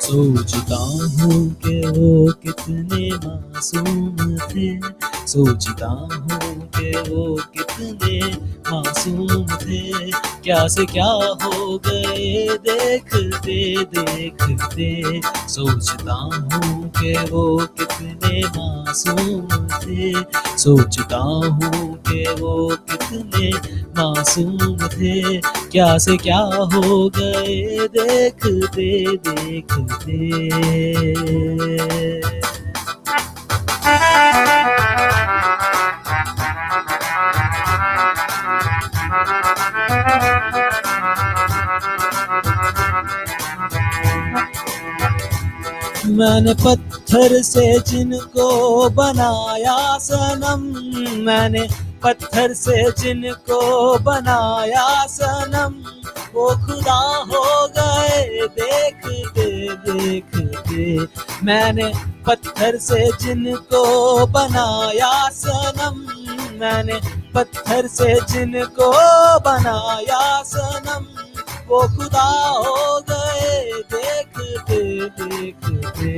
सोचता हूँ कि वो कितने मासूम थे, सोचता हूँ कि वो कितने मासूम थे, क्या से क्या हो गए देखते देखते। सोचता हूँ कि वो कितने मासूम थे, सोचता हूँ कि वो कितने मासूम थे, क्या से क्या हो गए देखते देखते। मैंने पत्थर से जिनको बनाया सनम, मैंने पत्थर से जिनको बनाया सनम, वो खुदा हो गए देखते देखते। मैंने पत्थर से जिनको बनाया सनम, मैंने पत्थर से जिनको बनाया सनम, वो खुदा हो गए देखते देखते।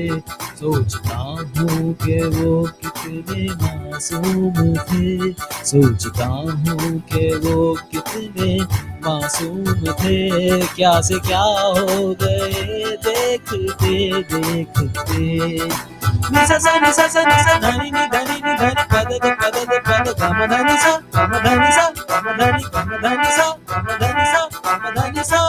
सोचता हूँ कि वो कितने मासूम थे, सोचता हूँ कि वो कितने मासूम थे, क्या से क्या हो गए देखते देखते। निसा सा निसा सा निसा धनी नि धनी नि धनी पद द पद द पद गम धनी सा गम धनी सा गम धनी सा गम धनी सा गम धनी सा।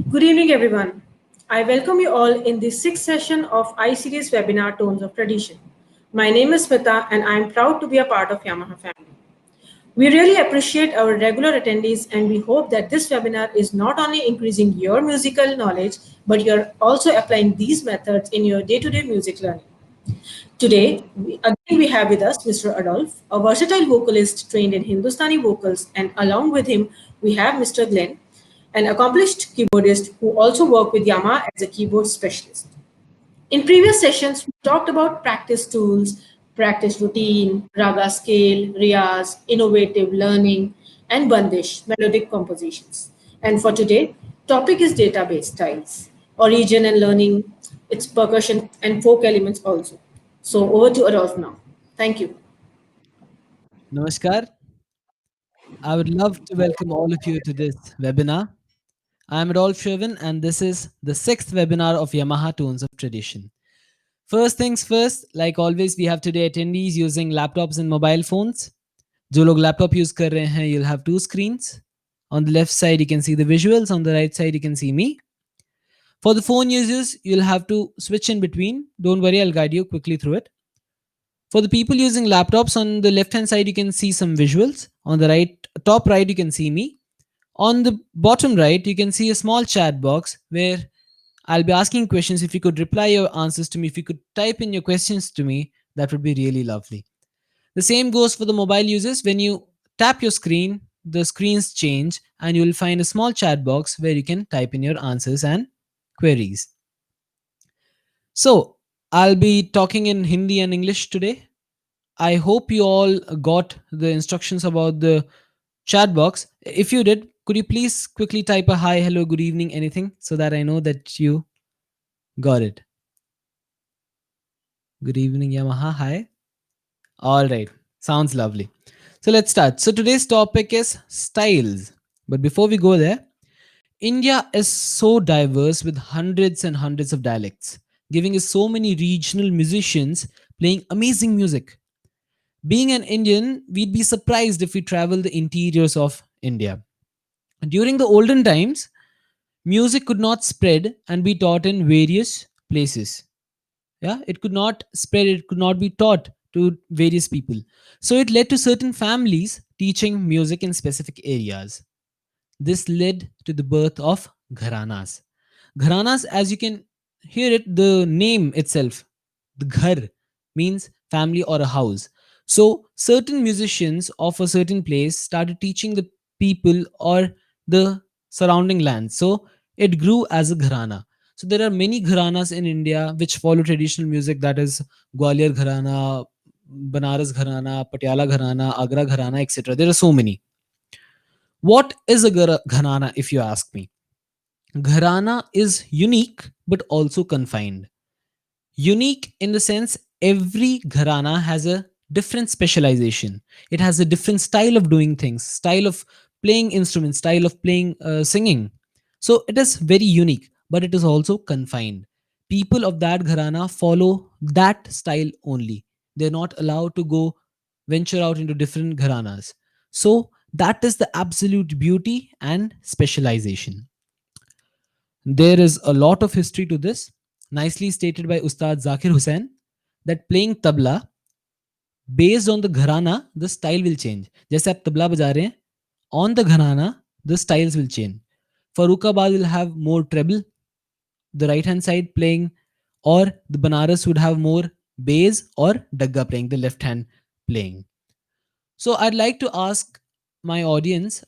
Good evening, everyone. I welcome you all in the sixth session of iSeries webinar Tones of Tradition. My name is Smita, and I am proud to be a part of Yamaha family. We really appreciate our regular attendees, and we hope that this webinar is not only increasing your musical knowledge, but you're also applying these methods in your day-to-day music learning. Today, again, we have with us Mr. Adolf, a versatile vocalist trained in Hindustani vocals, and along with him, we have Mr. Glenn, an accomplished keyboardist who also worked with Yamaha as a keyboard specialist. In previous sessions, we talked about practice tools, practice routine, raga scale, riyaz, innovative learning, and bandish, melodic compositions. And for today, topic is database styles, origin and learning, its percussion and folk elements also. So over to Adolf now. Thank you. Namaskar. I would love to welcome all of you to this webinar. I am Adolf Sherwin, and this is the sixth webinar of Yamaha Tones of Tradition. First things first, like always, we have today attendees using laptops and mobile phones. जो लोग laptop use कर रहे हैं, you'll have two screens. On the left side, you can see the visuals. On the right side, you can see me. For the phone users, you'll have to switch in between. Don't worry, I'll guide you quickly through it. For the people using laptops, on the left hand side, you can see some visuals. On the top right, you can see me. On the bottom right, you can see a small chat box where I'll be asking questions. If you could reply your answers to me, if you could type in your questions to me, that would be really lovely. The same goes for the mobile users. When you tap your screen, the screens change and you will find a small chat box where you can type in your answers and queries. So, I'll be talking in Hindi and English today. I hope you all got the instructions about the chat box. If you did, could you please quickly type a hi, hello, good evening, anything so that I know that you got it? Good evening, Yamaha. Hi. All right. Sounds lovely. So let's start. So today's topic is styles. But before we go there, India is so diverse with hundreds and hundreds of dialects, giving us so many regional musicians playing amazing music. Being an Indian, we'd be surprised if we travel the interiors of India. During the olden times, music could not spread and be taught in various places. Yeah, it could not spread, it could not be taught to various people. So it led to certain families teaching music in specific areas. This led to the birth of gharanas. Gharanas, as you can hear it, the name itself, the ghar, means family or a house. So certain musicians of a certain place started teaching the people or the surrounding land. So it grew as a gharana. So there are many gharanas in India which follow traditional music, that is Gwalior Gharana, Banaras Gharana, Patiala Gharana, Agra Gharana, etc. There are so many. What is a gharana, if you ask me? Gharana is unique but also confined. Unique in the sense every gharana has a different specialization. It has a different style of doing things, style of playing instruments, style of playing singing. So it is very unique, but it is also confined. People of that gharana follow that style only. They're not allowed to go venture out into different gharanas. So that is the absolute beauty and specialization. There is a lot of history to this, nicely stated by Ustad Zakir Hussain, that playing tabla based on the gharana, the style will change. जैसे आप तबला बजा रहे हैं, on the gharana, the styles will change. Farooqabad will have more treble, the right hand side playing, or the Banaras would have more bass or dagga playing, the left hand playing. So I'd like to ask my audience,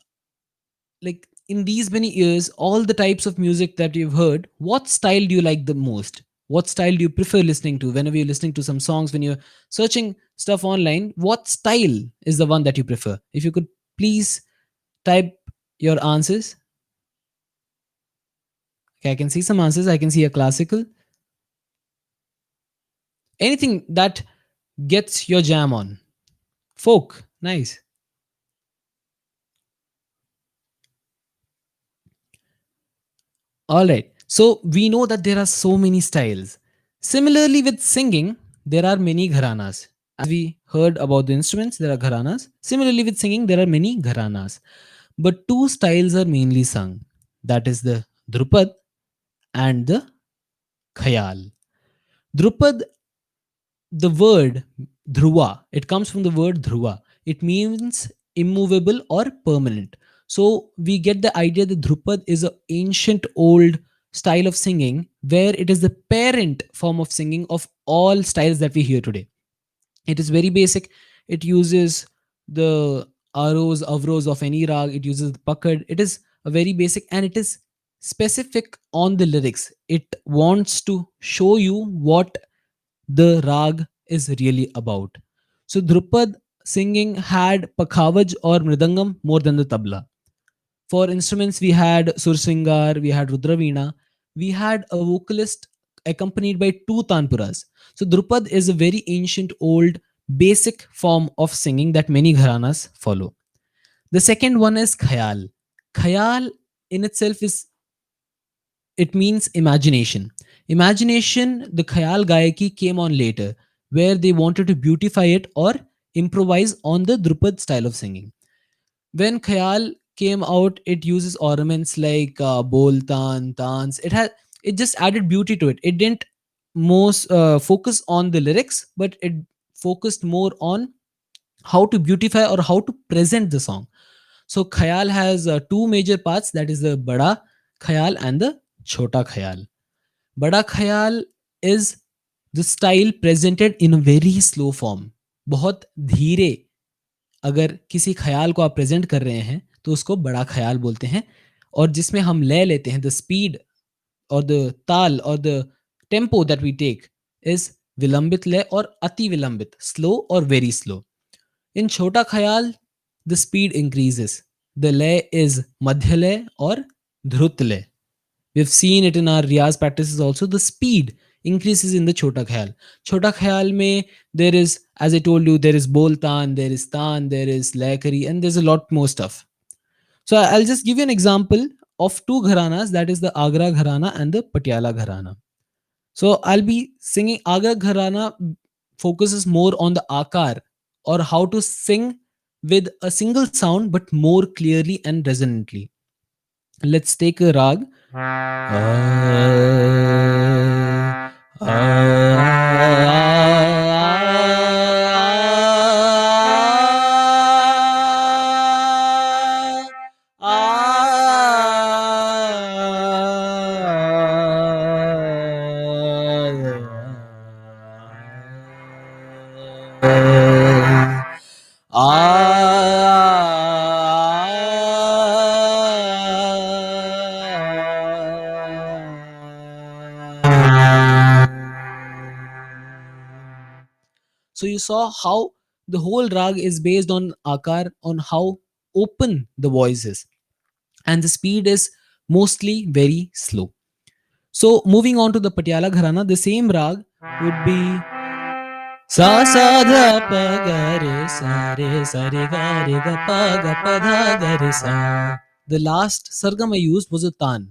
like in these many years, all the types of music that you've heard, what style do you like the most? What style do you prefer listening to whenever you're listening to some songs, when you're searching stuff online? What style is the one that you prefer? If you could please type your answers. Okay, I can see some answers. I can see a classical, anything that gets your jam on. Folk, nice. All right. So we know that there are so many styles. Similarly, with singing, there are many gharanas. As we heard about the instruments, there are gharanas. Similarly, with singing, there are many gharanas. But two styles are mainly sung. That is the Drupad and the Khayal. Drupad, the word dhruva, it comes from the word dhruva. It means immovable or permanent. So we get the idea that Drupad is an ancient old style of singing where it is the parent form of singing of all styles that we hear today. It is very basic. It uses the aros, avros of any rag. It uses the pakad. It is a very basic, and it is specific on the lyrics. It wants to show you what the rag is really about. So Drupad singing had pakhavaj or mridangam more than the tabla. For instruments, we had sursingar, we had rudraveena, we had a vocalist accompanied by two tanpuras. So Drupad is a very ancient, old, basic form of singing that many gharanas follow. The second one is Khayal. Khayal in itself is, it means imagination. Imagination, the Khayal Gayaki came on later, where they wanted to beautify it or improvise on the Drupad style of singing. When Khayal came out, it uses ornaments like bol, tan, tans. It just added beauty to it. It didn't most focus on the lyrics, but it focused more on how to beautify or how to present the song. So Khayal has two major parts, that is the Bada Khayal and the Chota Khayal. Bada Khayal is the style presented in a very slow form. बहुत धीरे अगर किसी ख्याल को आप present कर रहे हैं तो उसको बड़ा ख्याल बोलते हैं, और जिसमें हम लय लेते हैं, द स्पीड और the taal or the tempo that we take is vilambit laya और अति विलंबित, स्लो और वेरी स्लो. इन छोटा ख्याल द स्पीड इंक्रीजेस, द लय इज मध्य लय और ध्रुत लय. We've seen it in our riyaz practices also. The speed increases in the chota khayal. Chota khayal mein there is, as I told you, there is boltan, there is tan, there is laikari, and there's a lot more stuff. So I'll just give you an example of two gharanas, that is the Agra Gharana and the Patiala Gharana. So I'll be singing. Agra Gharana focuses more on the akar, or how to sing with a single sound but more clearly and resonantly. Let's take a rag. So you saw how the whole rag is based on akar, on how open the voice is, and the speed is mostly very slow. So moving on to the Patiala Gharana, the same rag would be sa sa dha pa ga re sa re ga pa dha ga re sa. The last sargam I used was a tan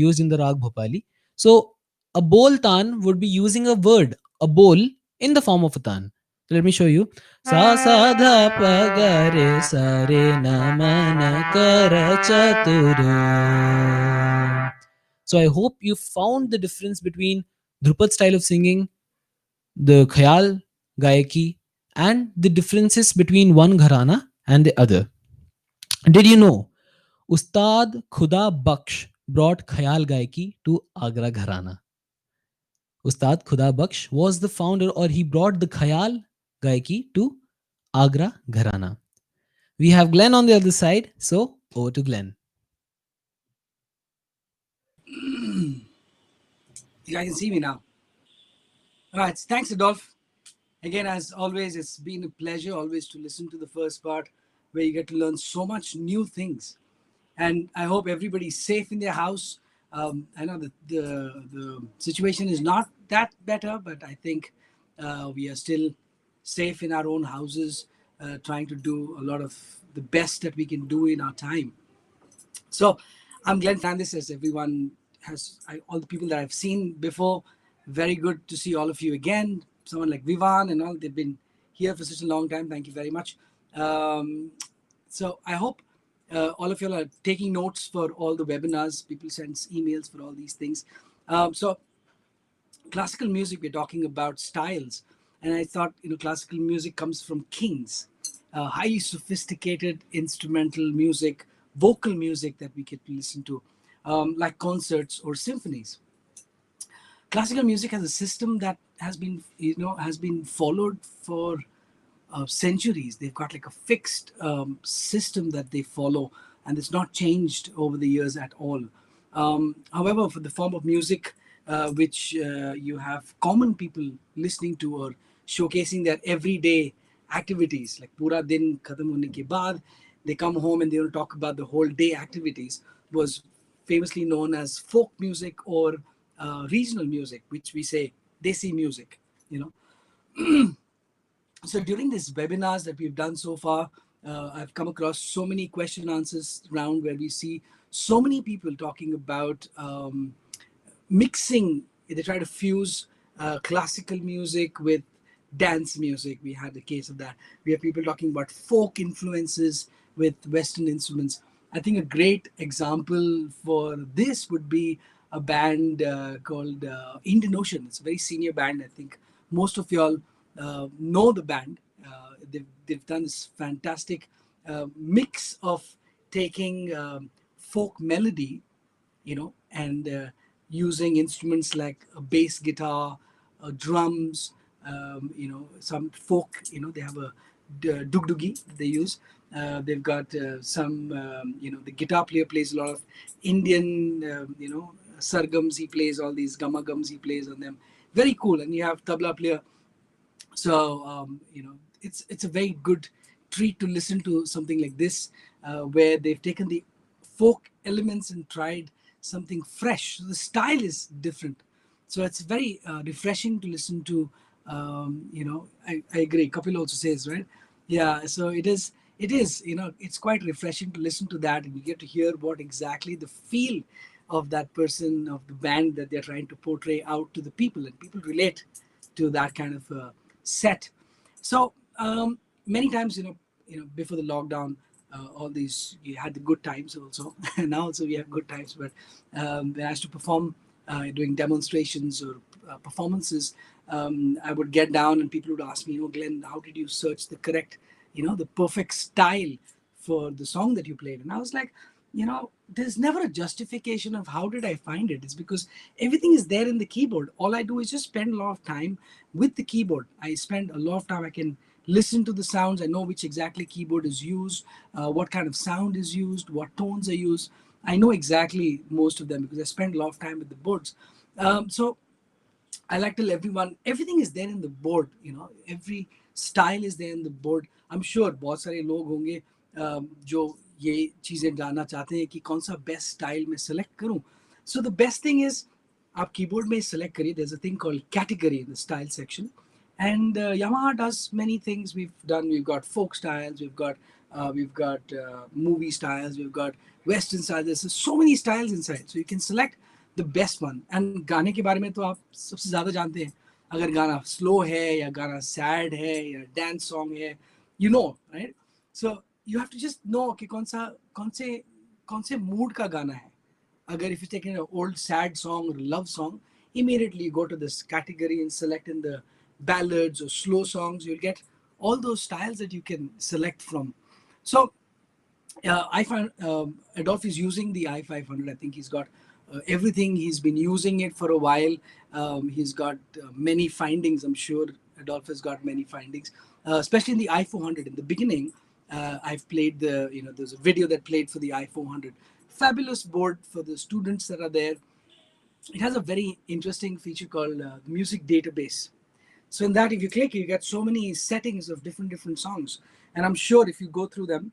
used in the rag Bhopali. So a bol tan would be using a word, a bol, in the form of a tan. So let me show you. Sa sa dha pa ga re na ma na kara chatura. So I hope you found the difference between Drupad style of singing, the Khayal, Gayaki, and the differences between one gharana and the other. Did you know Ustad Khuda Baksh brought Khayal Gayaki to Agra Gharana? Ustad Khuda Baksh was the founder, or he brought the Khayal Gayaki to Agra Gharana. We have Glenn on the other side, so over to Glenn. You guys can see me now. All right. Thanks, Adolph. Again, as always, it's been a pleasure always to listen to the first part where you get to learn so much new things. And I hope everybody's safe in their house. I know that the situation is not that better, but I think we are still safe in our own houses, trying to do a lot of the best that we can do in our time. So I'm Glenn Fernandez, as everyone has, all the people that I've seen before. Very good to see all of you again. Someone like Vivan and all, they've been here for such a long time. Thank you very much. Um, so I hope all of you are taking notes for all the webinars. People send emails for all these things. So classical music, we're talking about styles, and I thought, classical music comes from kings, highly sophisticated instrumental music, vocal music that we get to listen to, like concerts or symphonies. Classical music has a system that has been followed for centuries. They've got like a fixed system that they follow, and it's not changed over the years at all. However, for the form of music which you have common people listening to or showcasing their everyday activities, like pura din khatam hone ke baad, they come home and they will talk about the whole day activities, was famously known as folk music or regional music, which we say desi music. You know, so during these webinars that we've done so far, I've come across so many question answers round where we see so many people talking about mixing. They try to fuse classical music with dance music. We had a case of that. We have people talking about folk influences with Western instruments. I think a great example for this would be a band called Indian Ocean. It's a very senior band. I think most of y'all know the band. They've done this fantastic mix of taking folk melody, and using instruments like a bass guitar, drums, some folk, they have a dugdugi that they use. They've got some, the guitar player plays a lot of Indian, sargams. He plays all these gamagams. He plays on them. Very cool. And you have tabla player. So it's a very good treat to listen to something like this, where they've taken the folk elements and tried something fresh. So the style is different, so it's very refreshing to listen to. I agree, Kapil also says, right? Yeah, so it is it's quite refreshing to listen to that, and you get to hear what exactly the feel of that person, of the band, that they're trying to portray out to the people, and people relate to that kind of set. So many times, before the lockdown, all these, you had the good times also. And now also we have good times. But when I used to perform, doing demonstrations or performances, I would get down and people would ask me, Glenn, how did you search the correct, the perfect style for the song that you played? And I was like, there's never a justification of how did I find it. It's because everything is there in the keyboard. All I do is just spend a lot of time with the keyboard. I spend a lot of time. I can listen to the sounds. I know which exactly keyboard is used, what kind of sound is used, what tones are used. I know exactly most of them because I spend a lot of time with the boards. So I like to tell everyone, everything is there in the board. Every style is there in the board. I'm sure बहुत सारे लोग होंगे जो ये चीज़ें जानना चाहते हैं कि कौन सा बेस्ट स्टाइल में सेलेक्ट करूं. So the best thing is आप कीबोर्ड में सेलेक्ट करिए. There's a thing called category in the style section, and Yamaha does many things. We've got folk styles, we've got movie styles, we've got western styles. There's so many styles inside, so you can select the best one. And गाने के बारे में तो आप सबसे ज़्यादा जानते हैं. अगर गाना स्लो है या गाना सैड है या डांस सॉन्ग है, you know, right? So you have to just know कि कौन से मूड का गाना है. Agar if you're taking an old sad song or love song, immediately you go to this category and select in the ballads or slow songs. You'll get all those styles that you can select from. So I find Adolf is using the i500. I think he's got everything. He's been using it for a while. He's got many findings. I'm sure Adolf has got many findings, especially in the i400. In the beginning, I've played there's a video that played for the i400. Fabulous board for the students that are there. It has a very interesting feature called music database. So in that, if you click, you get so many settings of different songs. And I'm sure if you go through them,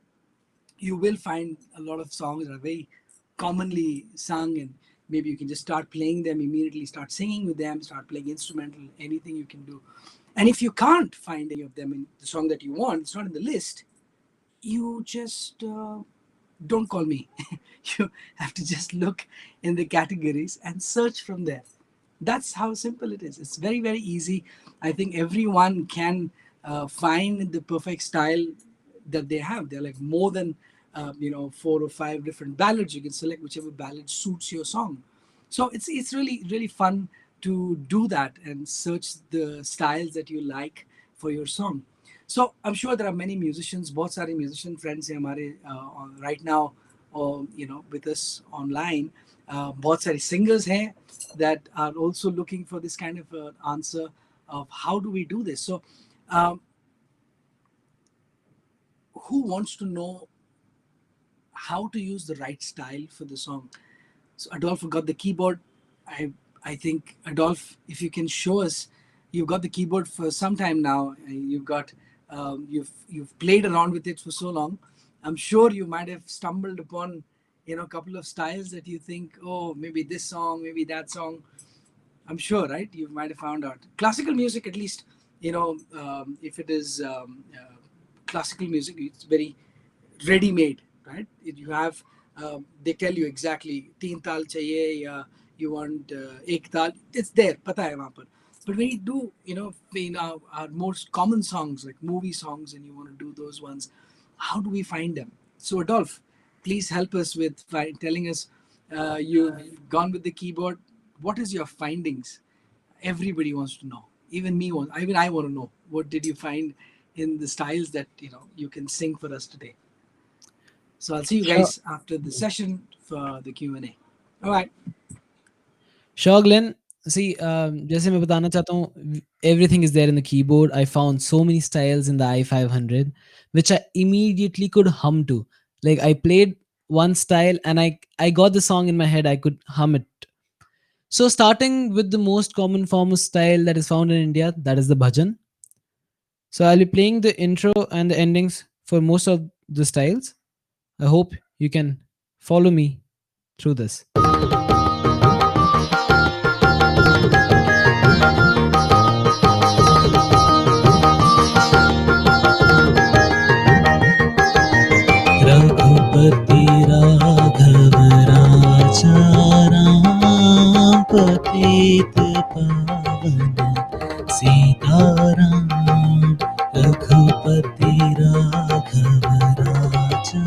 you will find a lot of songs that are very commonly sung, and maybe you can just start playing them immediately, start singing with them, start playing instrumental, anything you can do. And if you can't find any of them in the song that you want, it's not in the list, you just don't call me. You have to just look in the categories and search from there. That's how simple it is. It's very, very easy. I think everyone can find the perfect style that they have. They're like more than 4 or 5 different ballads. You can select whichever ballad suits your song. So it's really, really fun to do that and search the styles that you like for your song. So I'm sure there are many musicians, बहुत सारे musician friends हैं हमारे right now, or with us online. बहुत सारे singers हैं that are also looking for this kind of answer of how do we do this. So who wants to know how to use the right style for the song? So Adolf got the keyboard. I think Adolf, if you can show us, you've got the keyboard for some time now. You've got you've played around with it for so long. I'm sure you might have stumbled upon a couple of styles that you think, oh, maybe this song, maybe that song. I'm sure, right? You might have found out. Classical music, at least, if it is classical music, it's very ready-made, right? You have, they tell you exactly, teen tal chahiye, ya you want ek tal. It's there, pata hai wahan par. But when you do, in our most common songs, like movie songs, and you want to do those ones, how do we find them? So Adolf, please help us with telling us, you've gone with the keyboard. What is your findings? Everybody wants to know. Even I want to know. What did you find in the styles that you can sing for us today? So I'll see you Sure. guys after the session for the Q&A. All right. Sure, Glenn. See, जैसे मैं बताना चाहता हूँ, everything is there in the keyboard. I found so many styles in the i500, which I immediately could hum to. Like I played one style and I got the song in my head. I could hum it. So starting with the most common form of style that is found in India, that is the bhajan. So I'll be playing the intro and the endings for most of the styles. I hope you can follow me through this. Raghupati Raghav राजा राम पतित पावन सीताराम रघुपति राघव राजा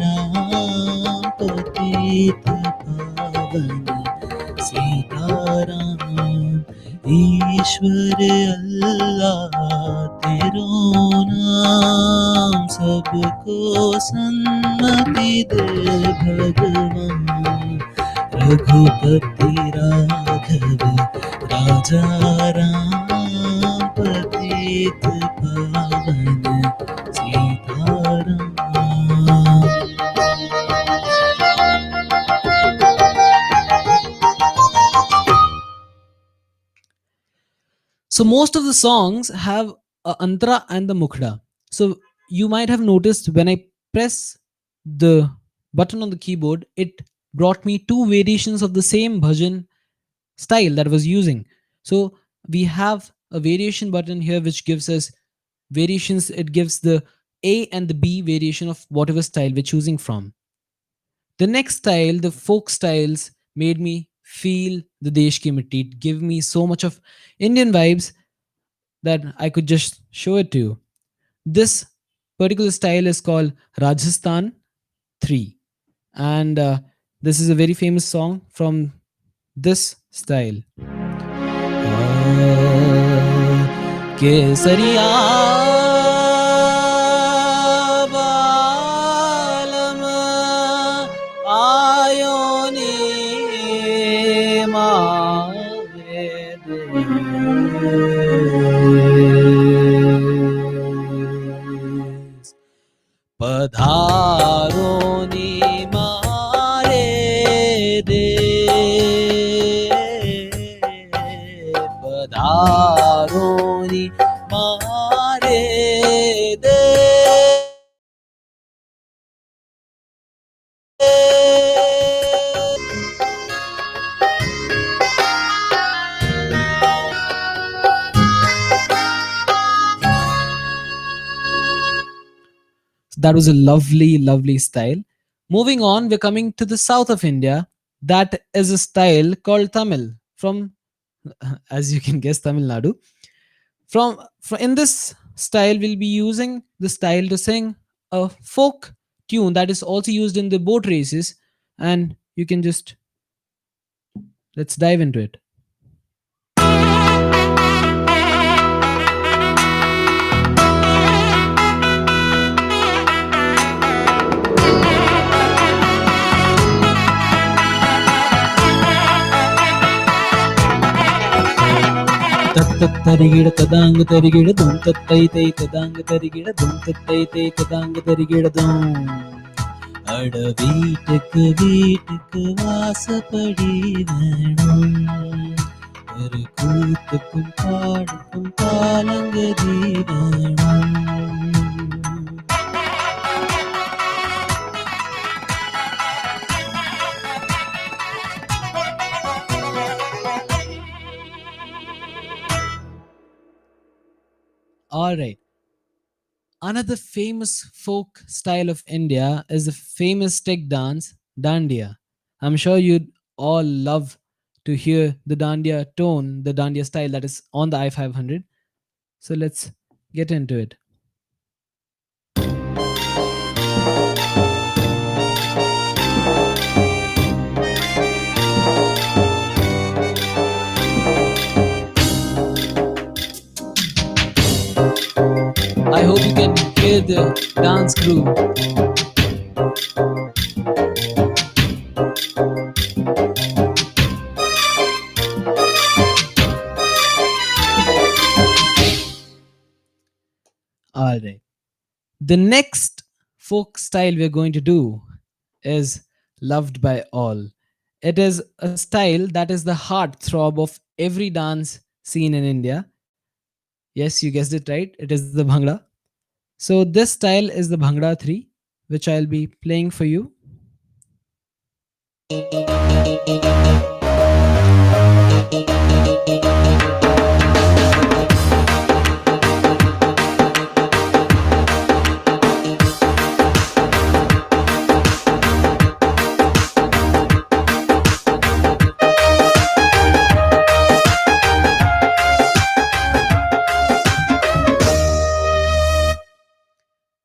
राम पतित पावन सीताराम ईश्वर अल्लाह तेरो नाम सबको सन्मति दे भगवान रघुपति राघव राजा राम पतित पावन Sitaram. So most of the songs have Antra and the Mukhda. So you might have noticed when I press the button on the keyboard, it brought me two variations of the same bhajan style that I was using. So we have a variation button here which gives us variations. It gives the A and the B variation of whatever style we're choosing from. The next style, the folk styles, made me feel the Desh Ki Mitti. It gave me so much of Indian vibes that I could just show it to you. This particular style is called Rajasthan 3. And this is a very famous song from this style. केसरिया बालम आयो नी मारे देश पधारो नी मारे देश पधारो नी मारे देश That was a lovely, lovely style. Moving on, we're coming to the south of India. That is a style called Tamil from, as you can guess, Tamil Nadu. From in this style, we'll be using the style to sing a folk tune that is also used in the boat races, and you can just let's dive into it. Tarigira tadang tarigira dum tattai tai tadang tarigira dum tattai tai tadang tarigira dum ada வீட்டுக்கு வாசப்படி வேணும் ஒரு கூத்துக்கும் பாடுக்கும் பாலங்கதி வேணும். All right. Another famous folk style of India is the famous stick dance, Dandiya. I'm sure you'd all love to hear the Dandiya tone, the Dandiya style that is on the i500. So let's get into it. I hope you can hear the dance groove. All right. The next folk style we're going to do is loved by all. It is a style that is the heart throb of every dance scene in India. Yes, you guessed it right. It is the Bhangra. So this style is the Bhangra 3, which I'll be playing for you.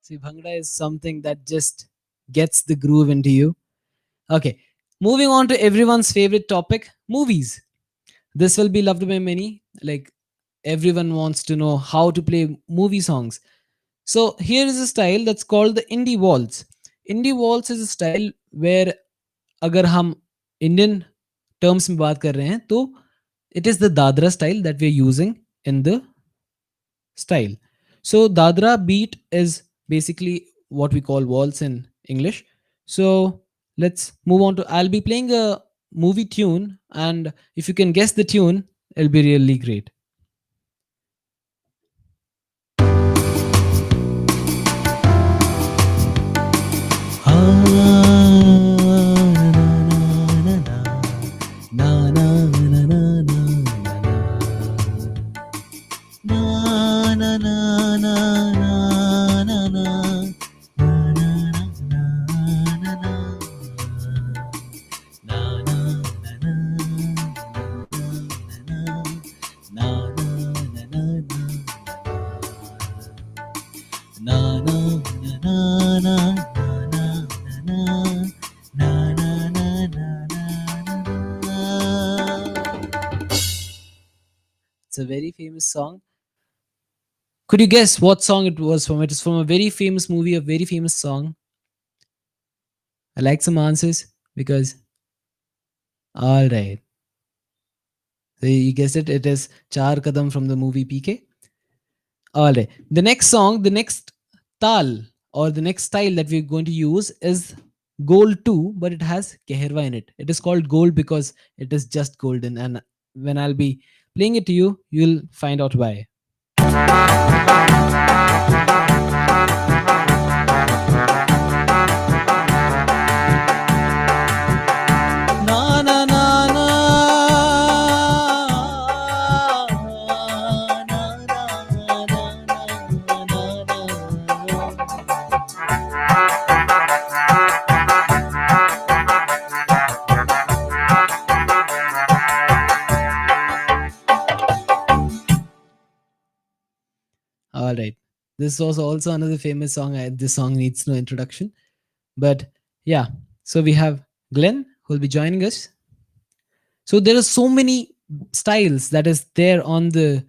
See, Bhangra is something that just gets the groove into you. Okay, moving on to everyone's favorite topic, movies. This will be loved by many. Like, everyone wants to know how to play movie songs. So, here is a style that's called the indie waltz. Indie waltz is a style where, अगर हम Indian terms में बात कर रहे हैं तो it is the Dadra style that we are using in the style. So Dadra beat is basically what we call waltz in English. So let's move on to, I'll be playing a movie tune, and if you can guess the tune, it'll be really great. na, na, na, na, na, na, na, na, na. It's a very famous song. Could you guess what song it was from? It is from a very famous movie, a very famous song. I like some answers because, all right. So you guessed it. It is Char Kadam from the movie PK. All right. The next song, the next tal or the next style that we're going to use is gold too, but it has keherva in it. It is called gold because it is just golden. And when I'll be playing it to you, you'll find out why. Na na na na na na na All right. This was also another famous song. This song needs no introduction. But yeah, so we have Glenn who will be joining us. So there are so many styles that is there on the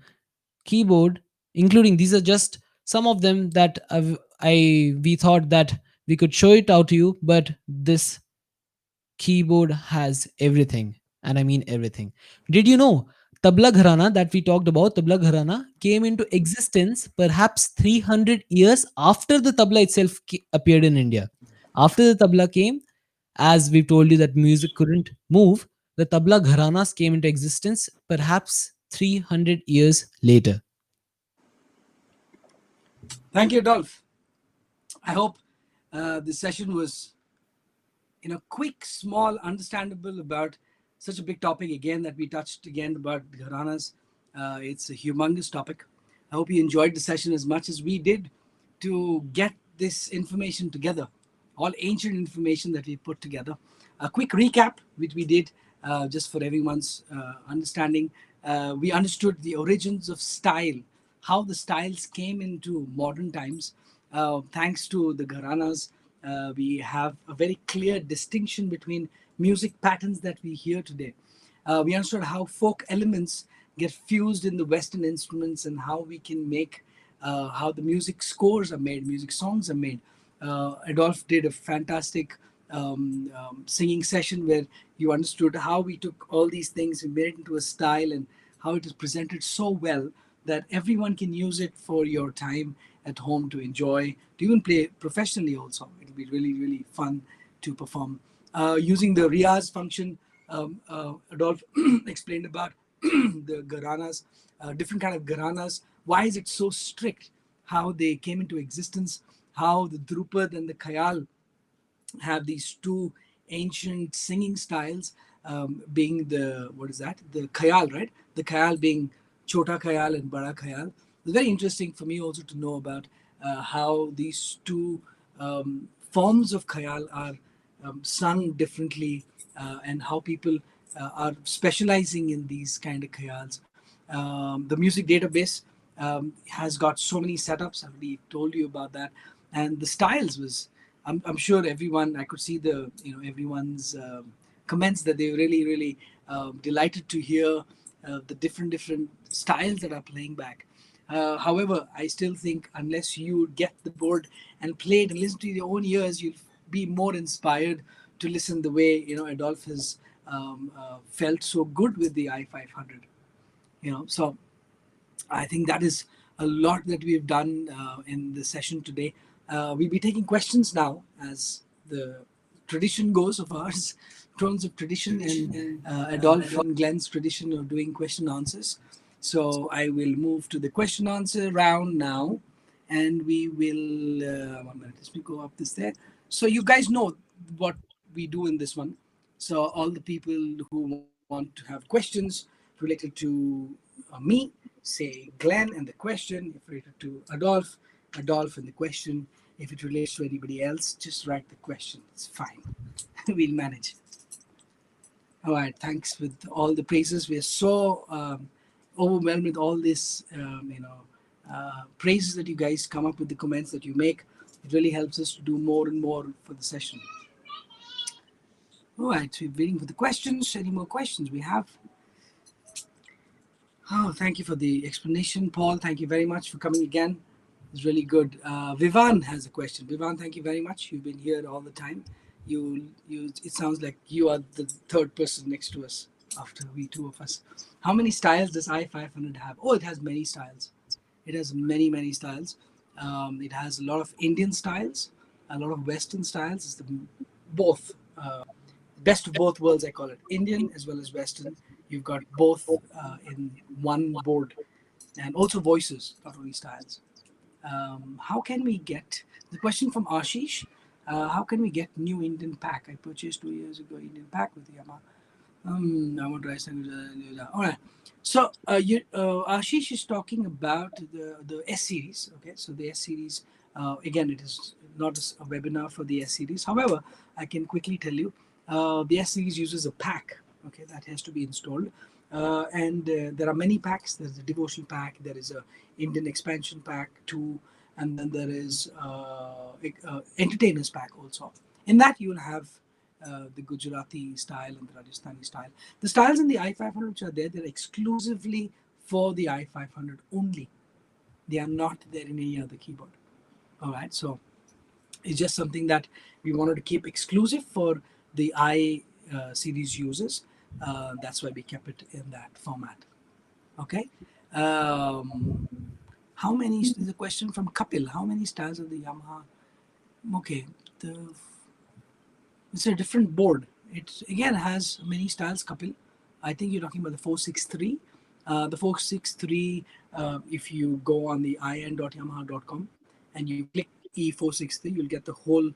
keyboard, including these are just some of them that I we thought that we could show it out to you, but this keyboard has everything, and I mean everything. Did you know Tabla Gharana that we talked about, Tabla Gharana came into existence perhaps 300 years after the tabla itself appeared in India. After the tabla came, as we've told you that music couldn't move, the tabla gharanas came into existence perhaps 300 years later. Thank you, Dolph. I hope this session was quick, small, understandable about such a big topic again that we touched again about Gharanas. It's a humongous topic. I hope you enjoyed the session as much as we did to get this information together, all ancient information that we put together. A quick recap, which we did just for everyone's understanding. We understood the origins of style, how the styles came into modern times. Thanks to the Gharanas, we have a very clear distinction between music patterns that we hear today. We understood how folk elements get fused in the Western instruments and how we can make, how the music scores are made, music songs are made. Adolph did a fantastic singing session where you understood how we took all these things and made it into a style and how it is presented so well that everyone can use it for your time at home to enjoy, to even play professionally also. It'll be really, really fun to perform. Using the Riyaz function, Adolph explained about the Garanas, different kind of Garanas. Why is it so strict? How they came into existence, how the Drupad and the Khayal have these two ancient singing styles, being the, what is that, the Khayal, right? The Khayal being Chota Khayal and Bada Khayal. It's very interesting for me also to know about how these two forms of Khayal are sung differently, and how people are specializing in these kind of Khayals. The music database has got so many setups. I've already told you about that. And the styles was, I'm sure everyone, I could see the, everyone's comments that they were really, really delighted to hear the different styles that are playing back. However, I still think unless you get the board and play it and listen to your own ears, you'll be more inspired to listen the way Adolph has felt so good with the i500. So I think that is a lot that we've done in the session today. We'll be taking questions now, as the tradition goes of ours, terms of tradition, and Adolph and Glenn's tradition of doing question answers. So I will move to the question answer round now, and we will. 1 minute, let me go up this there. So you guys know what we do in this one. So all the people who want to have questions related to me, say Glenn and the question. If related to Adolph, Adolph and the question. If it relates to anybody else, just write the question. It's fine. We'll manage. All right. Thanks with all the praises. We are so overwhelmed with all this, praises that you guys come up with, the comments that you make. It really helps us to do more and more for the session. All right, so we're waiting for the questions. Any more questions we have? Oh, thank you for the explanation, Paul. Thank you very much for coming again. It's really good. Vivan has a question. Vivan, thank you very much. You've been here all the time. You. It sounds like you are the third person next to us after we two of us. How many styles does I-500 have? Oh, it has many styles. It has many, many styles. It has a lot of Indian styles, a lot of Western styles. It's the both. Best of both worlds, I call it, Indian as well as Western. You've got both in one board, and also voices, not only styles. How can we get the question from Ashish? How can we get new Indian pack? I purchased 2 years ago Indian pack with Yamaha. I want to write something. All right. So Ashish is talking about the S series. Okay, so the S series. Again, it is not a webinar for the S series. However, I can quickly tell you, the S series uses a pack. Okay, that has to be installed, and there are many packs. There's a devotion pack. There is a Indian expansion pack too, and then there is entertainers pack also. In that, you will have the Gujarati style and the Rajasthani style. The styles in the I-500 which are there, they're exclusively for the I-500 only. They are not there in any other keyboard. All right, so it's just something that we wanted to keep exclusive for the I series users. That's why we kept it in that format. Okay. Um, how many? There's a question from Kapil. How many styles of the Yamaha? Okay, it's a different board. It again has many styles, Kapil. I think you're talking about the 463. The 463, if you go on the in.yamaha.com and you click E463, you'll get the whole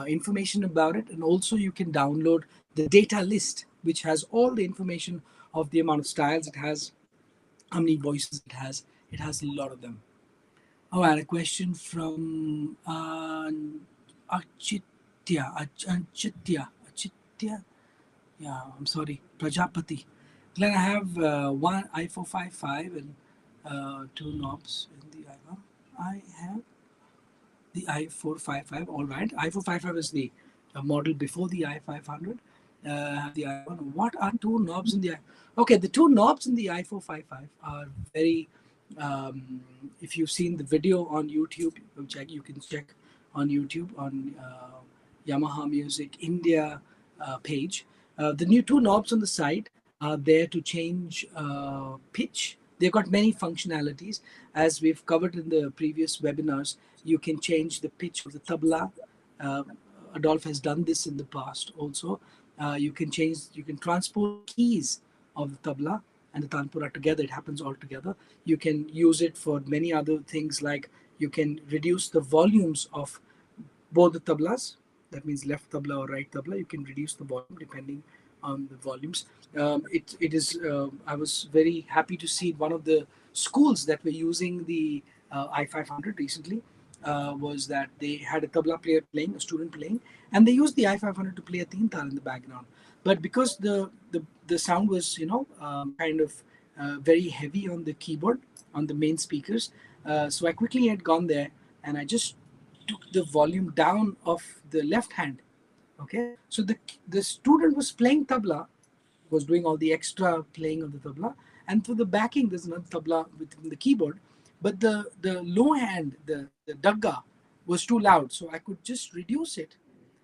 information about it. And also you can download the data list, which has all the information of the amount of styles it has, how many voices it has. It has a lot of them. Oh, and a question from Achitya. Yeah, I'm sorry, Prajapati. Glenn, I have one i455 and two knobs in the iPhone. I have the i455. All right, i455 is the model before the i500. I have the i1. What are two knobs in the Okay, the two knobs in the i455 are very. If you've seen the video on YouTube, you can check on YouTube on Yamaha Music India page. The new two knobs on the side are there to change pitch. They've got many functionalities. As we've covered in the previous webinars, you can change the pitch of the tabla. Uh, Adolf has done this in the past also. You can transpose the keys of the tabla and the tanpura together. It happens all together. You can use it for many other things, like you can reduce the volumes of both the tablas. That means left tabla or right tabla. You can reduce the volume depending on the volumes. It is. I was very happy to see one of the schools that were using the I500 recently. Was that they had a tabla player playing, a student playing, and they used the I500 to play a teen tar in the background. But because the sound was kind of very heavy on the keyboard, on the main speakers, so I quickly had gone there and I just took the volume down of the left hand. Okay, so the student was playing tabla, was doing all the extra playing of the tabla, and for the backing there's another tabla within the keyboard, but the low hand, the dagga, was too loud, so I could just reduce it,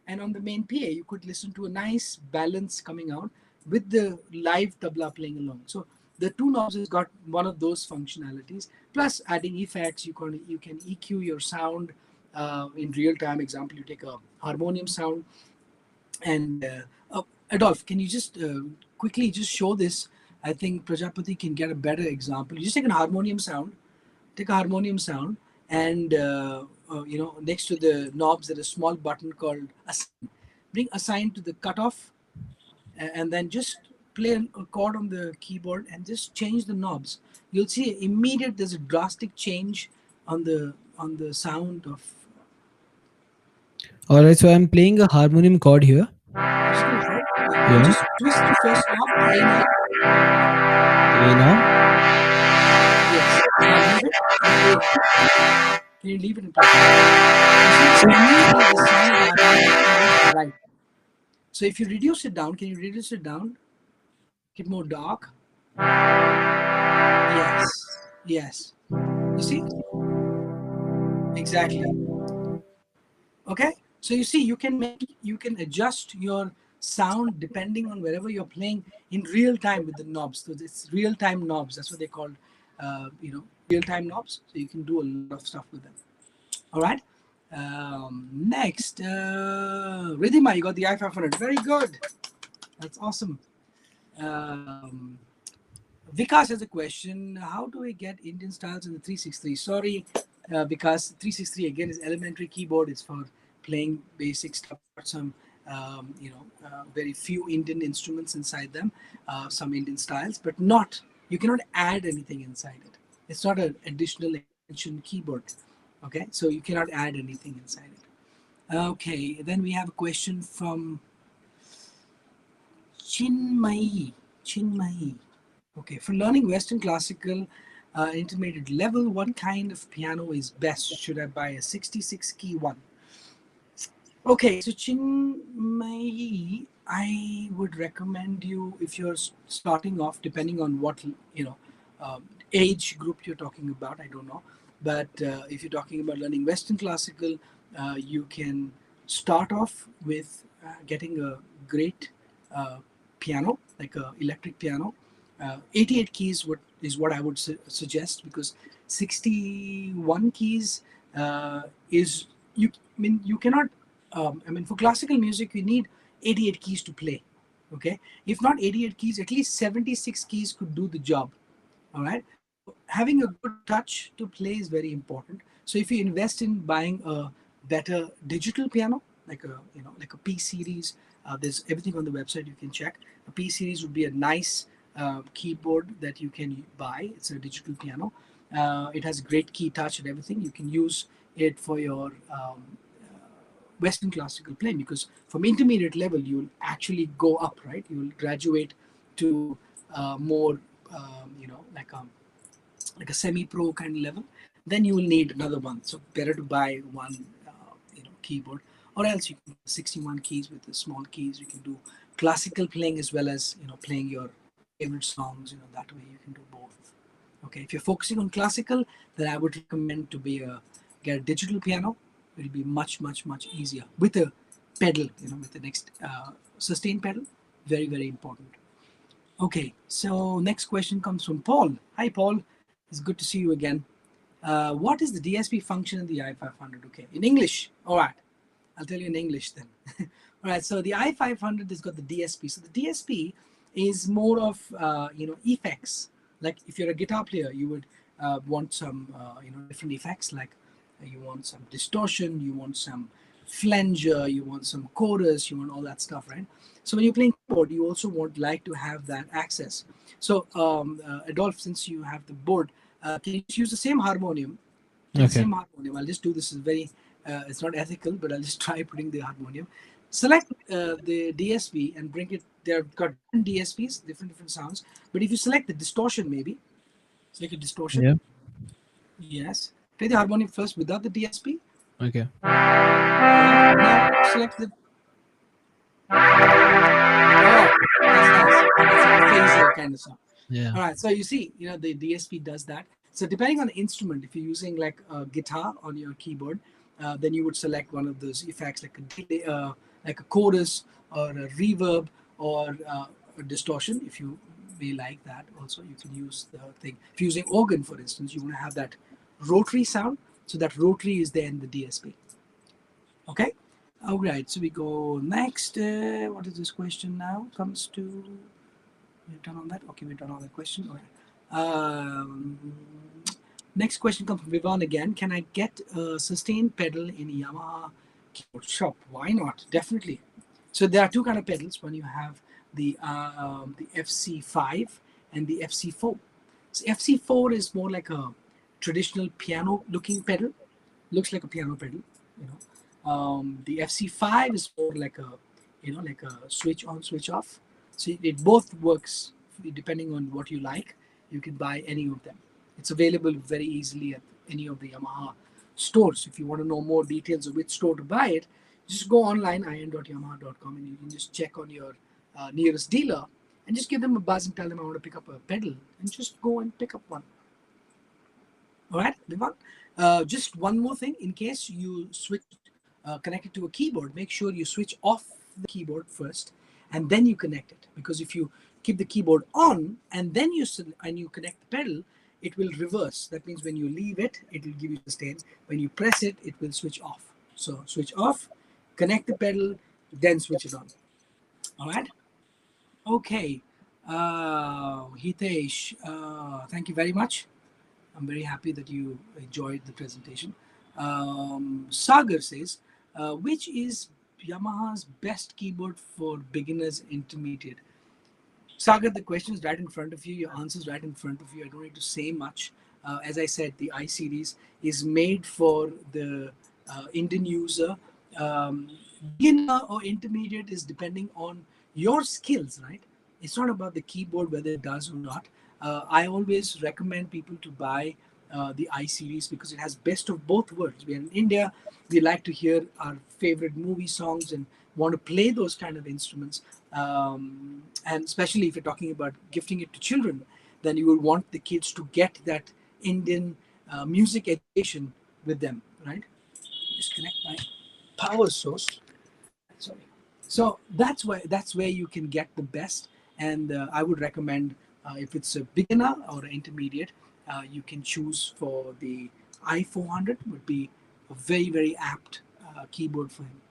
and on the main PA you could listen to a nice balance coming out with the live tabla playing along. So the two knobs has got one of those functionalities, plus adding effects. You can EQ your sound in real time. Example, you take a harmonium sound, and Adolf, can you just quickly just show this? I think Prajapati can get a better example. You just take a harmonium sound, and next to the knobs there's a small button called assign. Bring assign to the cutoff, and then just play a chord on the keyboard and just change the knobs. You'll see immediate there's a drastic change on the sound of. All right, so I'm playing a harmonium chord here. Just go for it. Yeah, you Yeah. just twist the first knob, the A knob. A now. Yes. Now leave it. And A knob. Can you leave it in place? You see, immediately the sound is happening left and right. So if you reduce it down, can you reduce it down? Make it more dark. Yes, yes. You see, exactly. Okay, so you see, you can adjust your sound depending on wherever you're playing in real time with the knobs. So it's real time knobs. That's what they call, real time knobs. So you can do a lot of stuff with them. All right. Next, Ridhima, you got the i500. Very good. That's awesome. Um, Vikas has a question. How do I get Indian styles in the 363? Sorry, because 363 again is elementary keyboard. It's for playing basic stuff. It's got some, very few Indian instruments inside them, some Indian styles, but not, you cannot add anything inside it. It's not an additional extension keyboard. Okay, so you cannot add anything inside it. Okay, then we have a question from Chinmai. Chinmai. Okay, for learning Western classical intermediate level, what kind of piano is best? Should I buy a 66 key one? Okay, so Chinmai, I would recommend you if you're starting off, depending on what age group you're talking about. I don't know, but if you're talking about learning Western classical, you can start off with getting a great uh, piano, like a electric piano. 88 keys is what I would suggest, because 61 keys is you. I mean, you cannot for classical music, you need 88 keys to play. Okay, if not 88 keys, at least 76 keys could do the job. All right. So having a good touch to play is very important. So if you invest in buying a better digital piano, like a P series, there's everything on the website you can check. A P series would be a nice keyboard that you can buy. It's a digital piano. It has great key touch and everything. You can use it for your Western classical playing, because from intermediate level you'll actually go up, right? You will graduate to more, like a semi-pro kind of level. Then you will need another one. So better to buy one, keyboard, or else you can do 61 keys with the small keys. You can do classical playing as well as playing your favorite songs. That way you can do both. Okay, if you're focusing on classical, then I would recommend to get a digital piano. It'll be much, much, much easier with a pedal, with the next sustain pedal. Very, very important. Okay, so next question comes from Paul. Hi, Paul. It's good to see you again. What is the DSP function in the i500? Okay, in English. All right, I'll tell you in English then. All right, so the i500 has got the DSP. So the DSP is more of effects. Like if you're a guitar player, you would want some different effects. Like you want some distortion, you want some flanger, you want some chorus, you want all that stuff, right? So when you're playing keyboard, you also want like to have that access. So Adolf, since you have the board, can you just use the same harmonium? The Okay. same harmonium. I'll just do this. Is very. It's not ethical, but I'll just try putting the harmonium. Select the DSP and bring it. They've got different DSPs, different sounds. But if you select the distortion, maybe select a distortion. Yeah. Yes. Play the harmonium first without the DSP. Okay. Right. Now select the. Oh, that's nice. That's like a phaser kind of song. Yeah. All right, so you see, the DSP does that. So depending on the instrument, if you're using like a guitar on your keyboard, then you would select one of those effects, like a delay, like a chorus or a reverb or a distortion. If you may like that, also you can use the thing. If you're using organ, for instance, you want to have that rotary sound. So that rotary is there in the DSP. Okay. All right. So we go next. What is this question now? Comes to. We've done on that. Okay, we've done on that question. All right. Next question comes from Vivan again. Can I get a sustained pedal in Yamaha keyboard shop? Why not? Definitely. So there are two kind of pedals. One you have the FC5 and the FC4. So FC4 is more like a traditional piano-looking pedal. Looks like a piano pedal. The FC5 is more like a switch on, switch off. So it both works depending on what you like. You can buy any of them. It's available very easily at any of the Yamaha stores. If you want to know more details of which store to buy it, just go online in.yamaha.com, and you can just check on your nearest dealer and just give them a buzz and tell them I want to pick up a pedal, and just go and pick up one. All right, Vivek. Just one more thing: in case you switch connect it to a keyboard, make sure you switch off the keyboard first, and then you connect it. Because if you keep the keyboard on and then you connect the pedal, it will reverse. That means when you leave it, it will give you sustain. When you press it, it will switch off. So switch off, connect the pedal, then switch it on. All right. Okay. Hitesh, thank you very much. I'm very happy that you enjoyed the presentation. Sagar says, which is Yamaha's best keyboard for beginners intermediate? Sagar, the question is right in front of you. Your answer is right in front of you. I don't need to say much. As I said, the I series is made for the Indian user. Beginner or intermediate is depending on your skills, right? It's not about the keyboard whether it does or not. I always recommend people to buy the I series because it has best of both worlds. We are in India. We like to hear our favorite movie songs and want to play those kind of instruments. And especially if you're talking about gifting it to children, then you will want the kids to get that Indian music education with them, right? Disconnect my power source. Sorry. So that's where you can get the best, and I would recommend if it's a beginner or an intermediate, you can choose for the i400. Would be a very apt keyboard for him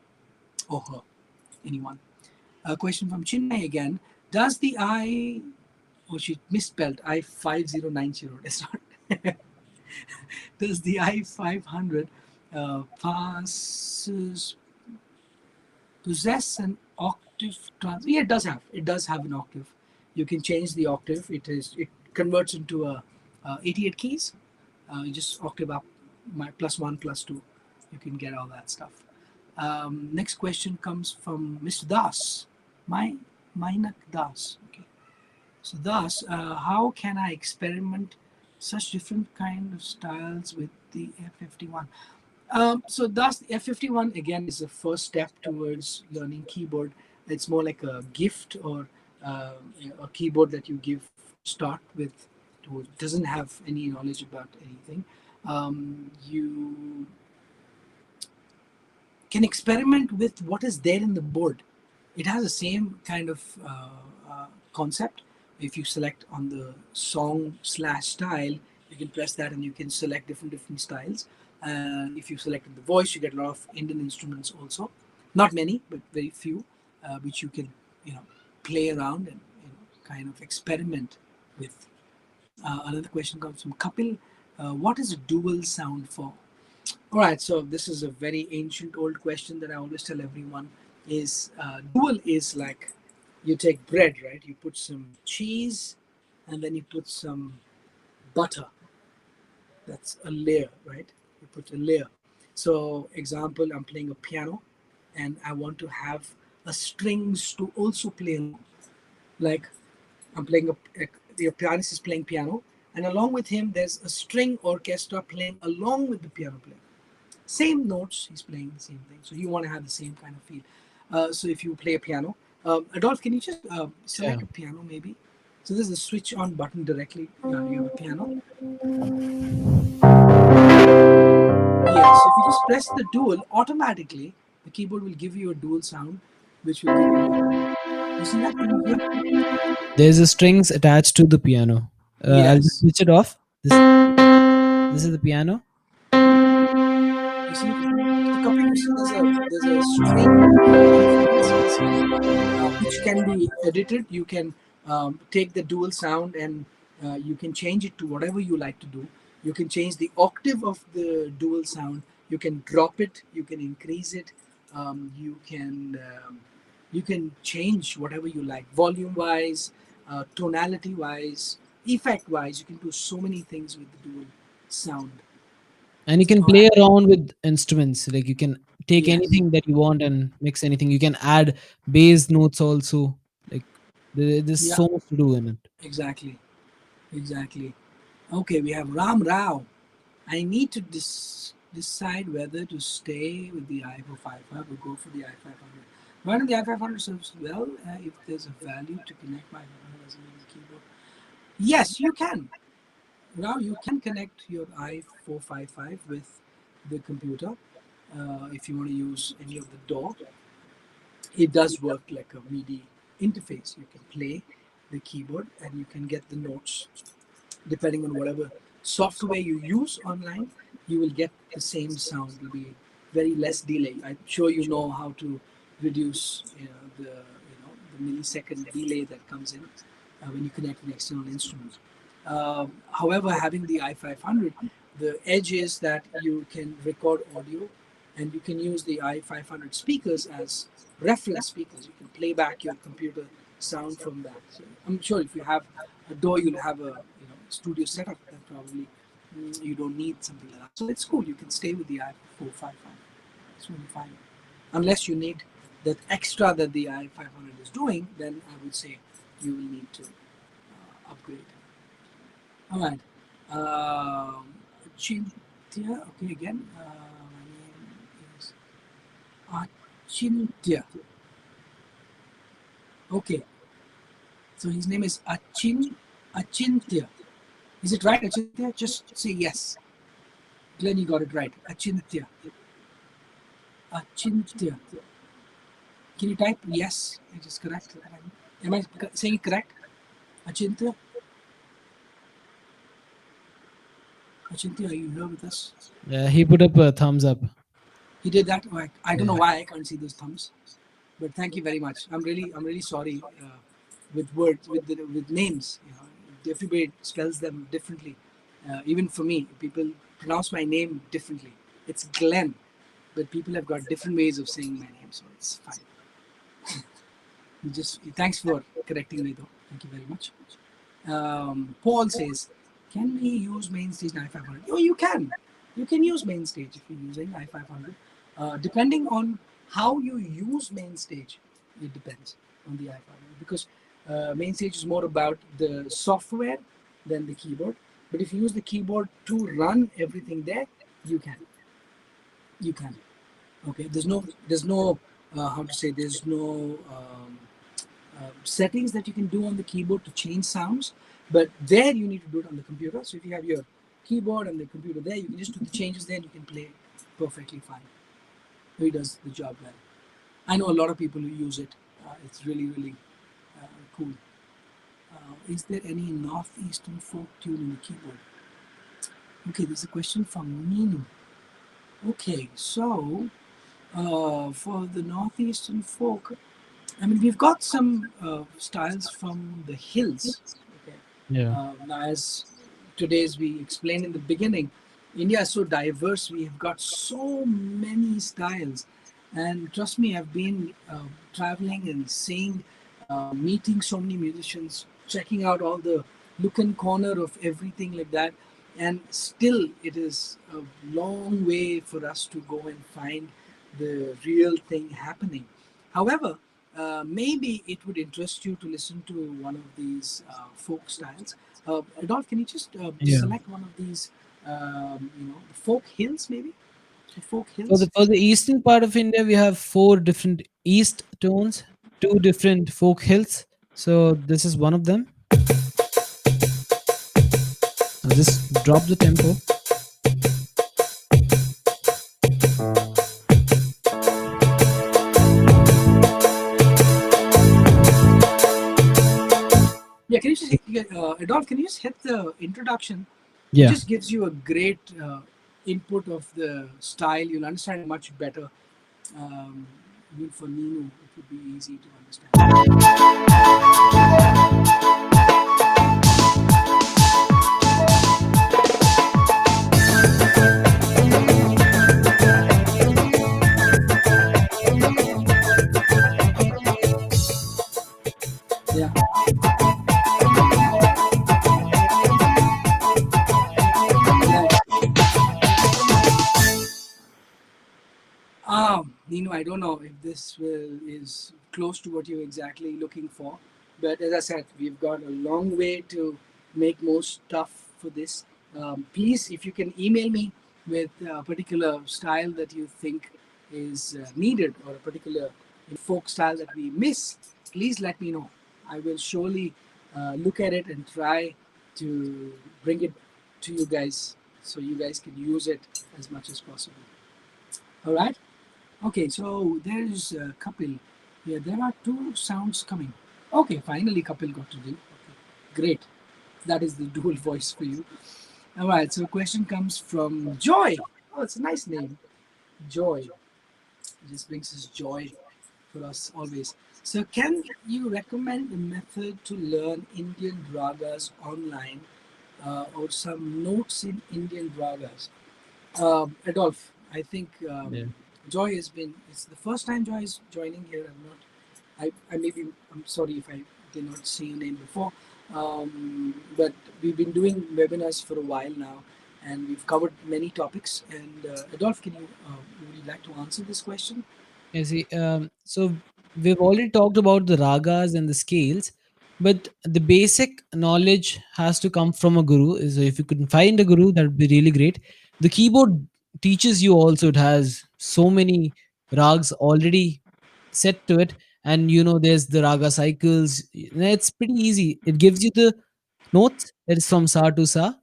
or her, anyone. A question from Chinmay again. Does the I, oh, she misspelled I5090. That's not. Does the I500 passes possess an octave trans? Yeah, it does have an octave. You can change the octave. It converts into a 88 keys. You just octave up, my +1 +2. You can get all that stuff. Next question comes from Mr. Das. Mainak Das. Okay. So thus, how can I experiment such different kind of styles with the F51? So thus, the F51 again is the first step towards learning keyboard. It's more like a gift or a keyboard that you give to start with, who doesn't have any knowledge about anything. You can experiment with what is there in the board. It has the same kind of concept. If you select on the song/style, you can press that and you can select different styles. And if you selected the voice, you get a lot of Indian instruments also. Not many, but very few, which you can play around and kind of experiment with. Another question comes from Kapil. What is a dual sound for? All right, so this is a very ancient old question that I always tell everyone is dual is like you take bread, right? You put some cheese and then you put some butter. That's a layer, right? You put a layer. So example, I'm playing a piano and I want to have a strings to also play along. Like I'm playing the pianist is playing piano and along with him there's a string orchestra playing along with the piano player. Same notes, he's playing the same thing. So you want to have the same kind of feel. So if you play a piano, Adolf, can you just Yeah. select a piano maybe? So this is a switch on button directly. You have a piano. Yes, if you just press the dual, automatically the keyboard will give you a dual sound, which will give you. You see that? Can you hear? There's a strings attached to the piano. I'll just Yes. switch it off. This is the piano. You see, so Kapil, you see, there's a string influence inside, which can be edited. You can take the dual sound and you can change it to whatever you like to do. You can change the octave of the dual sound. You can drop it. You can increase it. You can change whatever you like, volume wise, tonality wise, effect wise. You can do so many things with the dual sound. And you can All right. play around with instruments. Like you can take Yes. anything that you want and mix anything. You can add bass notes also. Like there's Yeah. so much to do in it. Exactly. Exactly. Okay, we have Ram Rao. I need to decide whether to stay with the i455 or go for the i500. Why not the i500 serves well if there's a value to connect my as a keyboard? Yes, you can. Now you can connect your i455 with the computer if you want to use any of the DAW. It does work like a MIDI interface. You can play the keyboard and you can get the notes depending on whatever software you use online. You will get the same sound. It will be very less delay. I'm sure you know how to reduce the millisecond delay that comes in when you connect an external instrument. However, having the i500, the edge is that you can record audio and you can use the i500 speakers as reference speakers. You can play back your computer sound from that. So I'm sure if you have a DAW, you'll have a studio setup. Then probably you don't need something like that. So it's cool. You can stay with the i455. It's really fine. Unless you need that extra that the i500 is doing, then I would say you will need to upgrade. All right. Chintya. Okay, again. My name is Achintya. Okay. So his name is Achintya. Is it right, Achintya? Just say yes. Glenn, you got it right. Achintya. Achintya. Can you type yes? It is correct. Am I saying it correct? Achintya? Achintya, are you here with us? He put up a thumbs up. He did that. Oh, I don't know Yeah. why I can't see those thumbs, but thank you very much. I'm really sorry with words with names. Everybody spells them differently. Even for me, people pronounce my name differently. It's Glenn, but people have got different ways of saying my name, so it's fine. Just thanks for correcting me though. Thank you very much. Paul says, can we use main stage in i500? Oh, you can. You can use main stage if you're using i500. Depending on how you use main stage, it depends on the i500 because main stage is more about the software than the keyboard. But if you use the keyboard to run everything there, you can. You can. Okay. There's no how to say. There's no settings that you can do on the keyboard to change sounds, but there you need to do it on the computer. So if you have your keyboard and the computer there, you can just do the changes there and you can play perfectly fine. He does the job well. I know a lot of people who use it. It's really cool. Is there any northeastern folk tune in the keyboard? Okay, there's a question from Ninu. Okay, so for the northeastern folk, I mean, we've got some styles from the hills. Okay. Yeah. Now, as today's we explained in the beginning, India is so diverse. We have got so many styles, and trust me, I've been traveling and seeing, meeting so many musicians, checking out all the look and corner of everything like that. And still, it is a long way for us to go and find the real thing happening. However, maybe it would interest you to listen to one of these folk styles. Adolf, can you just Yeah. select one of these, folk hills, maybe? The folk For the hills? for the eastern part of India, we have four different east tones, two different folk hills. So this is one of them. I'll just drop the tempo. Yeah, can you just, Adolf, can you just hit the introduction? It Yeah. just gives you a great input of the style. You'll understand it much better. Um, Even for Nino, it would be easy to understand. Yeah. Nino, I don't know if this is close to what you're exactly looking for, but as I said, we've got a long way to make more stuff for this. Please, if you can email me with a particular style that you think is needed, or a particular folk style that we miss, please let me know. I will surely look at it and try to bring it to you guys so you guys can use it as much as possible. All right. Okay, so there is Kapil. Yeah, there are two sounds coming. Okay, finally Kapil got to do. Okay, great. That is the dual voice for you. All right, so question comes from Joy. Oh, it's a nice name. Joy. It just brings us joy for us always. So, can you recommend a method to learn Indian ragas online, or some notes in Indian ragas? Adolph, I think Yeah. Joy has been. It's the first time Joy is joining here. I'm not. I maybe. I'm sorry if I did not see your name before. But we've been doing webinars for a while now, and we've covered many topics. And Adolph, can you would you like to answer this question? You see, so we've already talked about the ragas and the scales, but the basic knowledge has to come from a guru. So if you could find a guru, that would be really great. The keyboard teaches you also. It has so many rags already set to it, and there's the raga cycles. It's pretty easy. It gives you the notes. It's from sa to sa.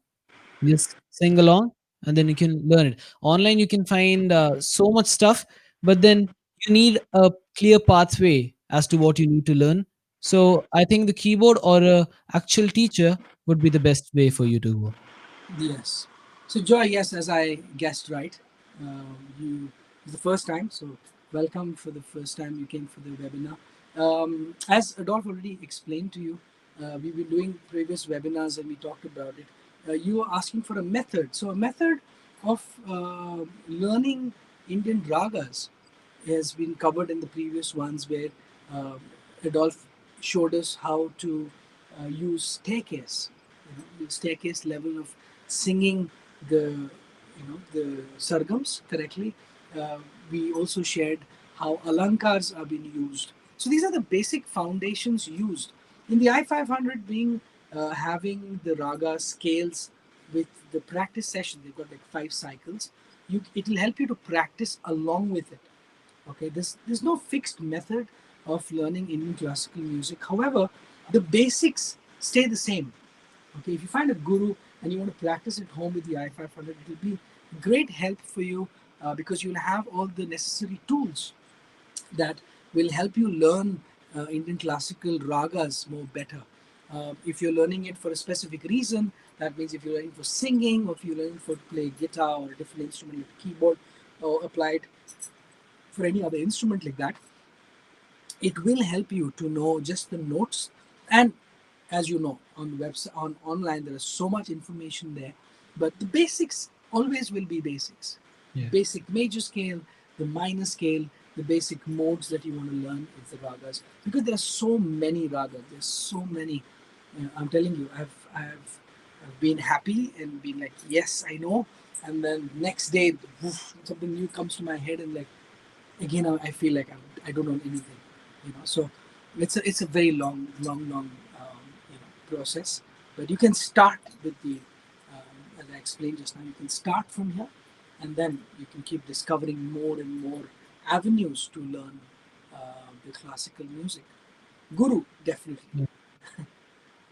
Just sing along, and then you can learn it. Online, you can find so much stuff, but then you need a clear pathway as to what you need to learn. So I think the keyboard or a actual teacher would be the best way for you to go. Yes. So Joy, yes, as I guessed right, you it's the first time. So welcome for the first time you came for the webinar. As Adolph already explained to you, we've been doing previous webinars and we talked about it. You are asking for a method. So a method of learning Indian ragas has been covered in the previous ones, where uh, Adolph showed us how to use staircase, the staircase level of singing the sargams correctly. Uh, we also shared how alankars are being used. So these are the basic foundations used in the I 500, being having the raga scales with the practice session. They've got like 5 cycles. It will help you to practice along with it. Okay, there's no fixed method of learning Indian classical music. However, the basics stay the same. Okay, if you find a guru and you want to practice at home with the I 500, it will be great help for you, because you'll have all the necessary tools that will help you learn Indian classical ragas more better. If you're learning it for a specific reason, that means if you're learning for singing, or if you're learning for play guitar or a different instrument like keyboard, or applied for any other instrument like that, it will help you to know just the notes. And as you know, on the website, on online, there is so much information there, but the basics always will be basics. The Yeah. basic major scale, the minor scale, the basic modes that you want to learn is the ragas, because there are so many ragas, there's so many. I'm telling you, I've been happy and been like, yes, I know, and then next day, woof, something new comes to my head, and like, again, I feel like I don't know anything, so it's a very long process. But you can start with the as I explained just now, you can start from here, and then you can keep discovering more and more avenues to learn the classical music. Guru, definitely. All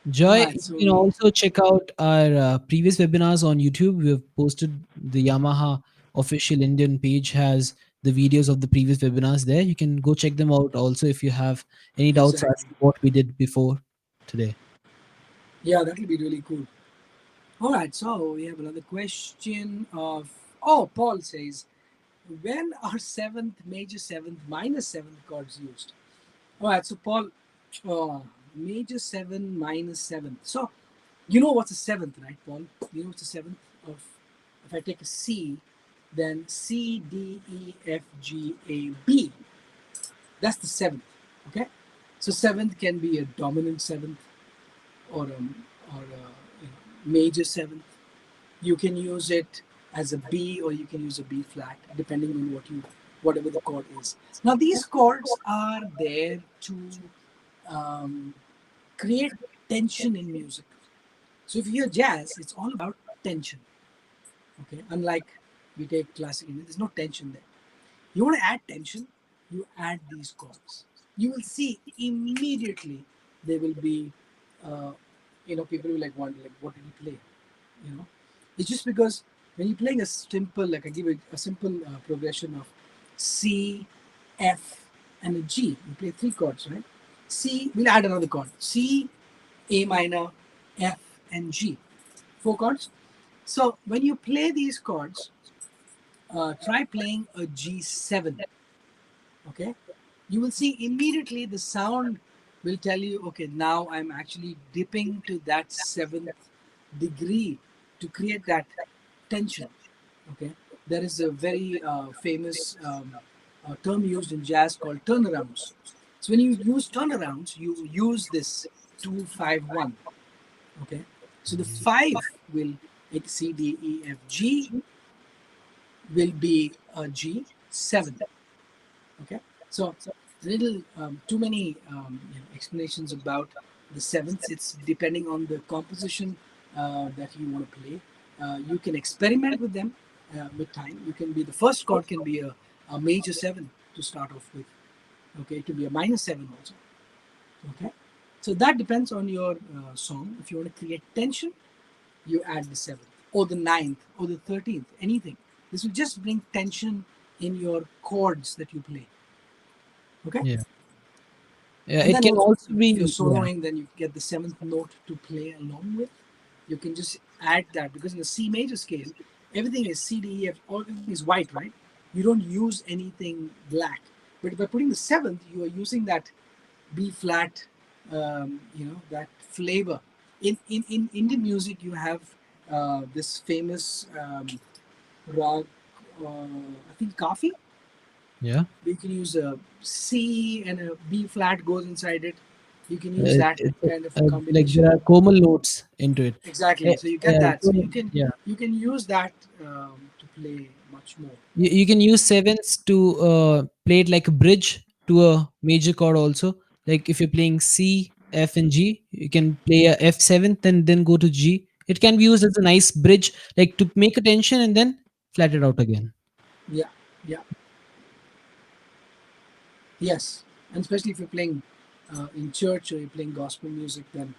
Joy, right, you so can also check out our previous webinars on YouTube. We have posted the Yamaha official Indian page has the videos of the previous webinars there. You can go check them out also if you have any doubts as exactly, to what we did before today. yeah, that will be really cool. All right, so we have another question of, oh, Paul says, when are seventh, major seventh, minor seventh chords used? All right, so Paul, uh, major seven, minor seventh. So you know what's a seventh, right, Paul? You know what's a seventh of? If I take a C, then C, D, E, F, G, A, B. That's the seventh. Okay. So seventh can be a dominant seventh, or a major seventh. You can use it as a B, or you can use a B flat, depending on whatever the chord is. Now these chords are there to um, create tension in music. So if you hear jazz, it's all about tension. Okay, unlike We take classical Indian. There's no tension there. You want to add tension, you add these chords. You will see immediately there will be, uh, people will like wonder, like, what did he play? You know, it's just because when you're playing a simple, like I give a simple progression of C, F, and a G. You play three chords, right? C, we'll add another chord. C, A minor, F, and G. Four chords. So when you play these chords, try playing a G7. Okay, you will see immediately the sound will tell you, okay, now I'm actually dipping to that seventh degree to create that tension. Okay, there is a very famous term used in jazz called turnarounds. So when you use turnarounds, you use this 2-5-1. Okay, so the five will, like C D E F G, will be a G7. Okay, so little too many explanations about the sevenths. It's depending on the composition that you want to play. You can experiment with them with time. You can be, the first chord can be a major seven to start off with. Okay, it can be a minor seven also. Okay, so that depends on your song. If you want to create tension, you add the seventh or the ninth or the 13th, anything. This will just bring tension in your chords that you play. Okay, Yeah. Yeah, and it then can also also if you're be, yeah. soloing, then you get the seventh note to play along with. You can just add that, because in the C major scale, everything is C, D, E, F, all everything is white, right? You don't use anything black. But by putting the seventh, you are using that B flat, that flavor. In Indian music, you have this famous rag, I think Kafi. Yeah. You can use a C and a B flat goes inside it. You can use that It's kind of a like there combination. are comal notes into it. Exactly. Eh, So you get that. So so, you can yeah. you can use that to play much more. You can use sevenths to play it like a bridge to a major chord also. Like if you're playing C, F, and G, you can play a F seventh and then go to G. It can be used as a nice bridge, like to make a tension and then flat it out again. Yeah, yeah, yes. And especially if you're playing in church or you're playing gospel music, then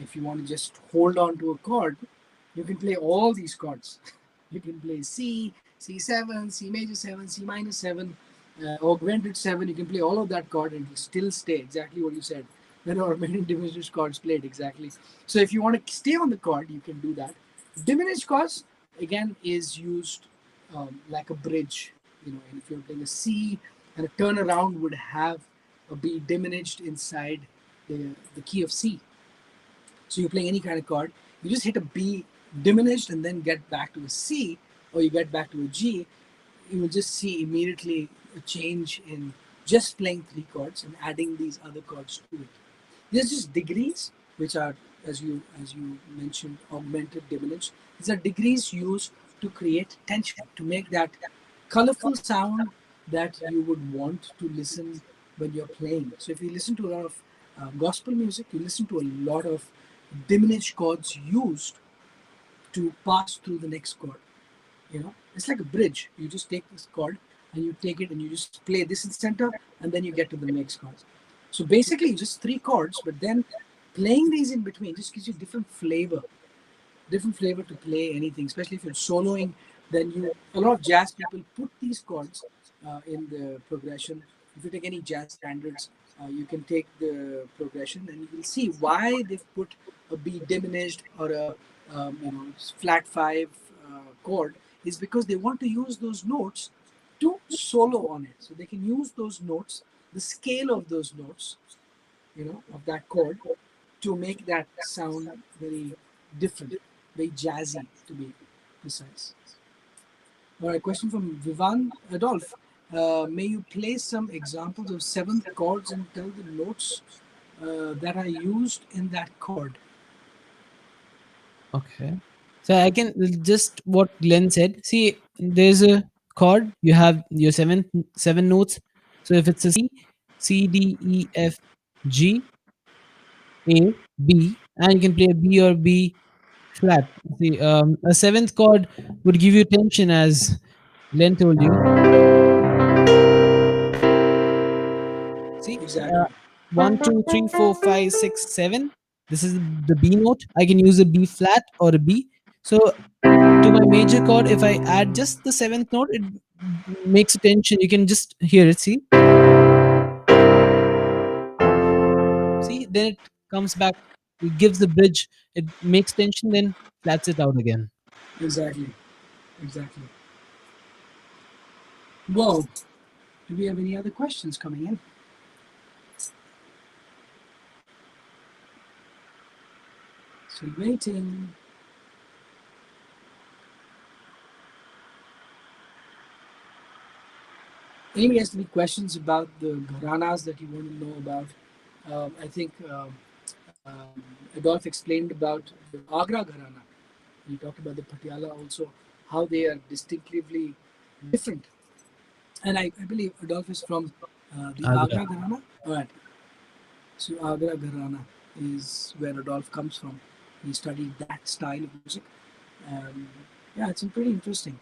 if you want to just hold on to a chord, you can play all these chords. You can play C, C7, C major 7, C minor 7, augmented 7. You can play all of that chord and it'll still stay exactly what you said. There are many diminished chords played exactly. So if you want to stay on the chord, you can do that. Diminished chords again is used like a bridge. And if you're playing a C, and a turnaround would have a B diminished inside the key of C. So you're playing any kind of chord, you just hit a B diminished and then get back to a C, or you get back to a G. You will just see immediately a change in just playing three chords and adding these other chords to it. There's just degrees, which are, as you mentioned, augmented, diminished. These are degrees used to create tension, to make that colorful sound that you would want to listen when you're playing. So if you listen to a lot of gospel music, you listen to a lot of diminished chords used to pass through the next chord. It's like a bridge. You just take this chord and you take it and you just play this in center, and then you get to the next chord. So basically just three chords, but then playing these in between just gives you different flavor to play anything, especially if you're soloing. Then a lot of jazz people put these chords in the progression. If you take any jazz standards, you can take the progression and you will see why they've put a B diminished or a flat five chord, is because they want to use those notes to solo on it, so they can use those notes, the scale of those notes, of that chord, to make that sound very different, very jazzy, to be precise. All right, question from Vivan Adolf. May you play some examples of seventh chords and tell the notes that are used in that chord? Okay. So I can just what Glenn said. See, there's a chord. You have your seven notes. So if it's a C, C, D, E, F, G, A, B, and you can play a B or B flat. See, a seventh chord would give you tension as Glenn told you. See, Exactly. 1, 2, 3, 4, 5, 6, 7. This is the B note. I can use a B flat or a B. So to my major chord, if I add just the seventh note, it makes a tension. You can just hear it. See, then it comes back. It gives the bridge. It makes tension, then flats it out again. Exactly. Exactly. Whoa. Do we have any other questions coming in? Still waiting. Anybody has any questions about the Gharanas that you want to know about? I think Adolph explained about the Agra Gharana. He talked about the Patiala also, how they are distinctively different. And I believe Adolph is from the Agra. Agra Gharana. All right. So Agra Gharana is where Adolph comes from. He studied that style of music. Um, yeah, it's pretty interesting.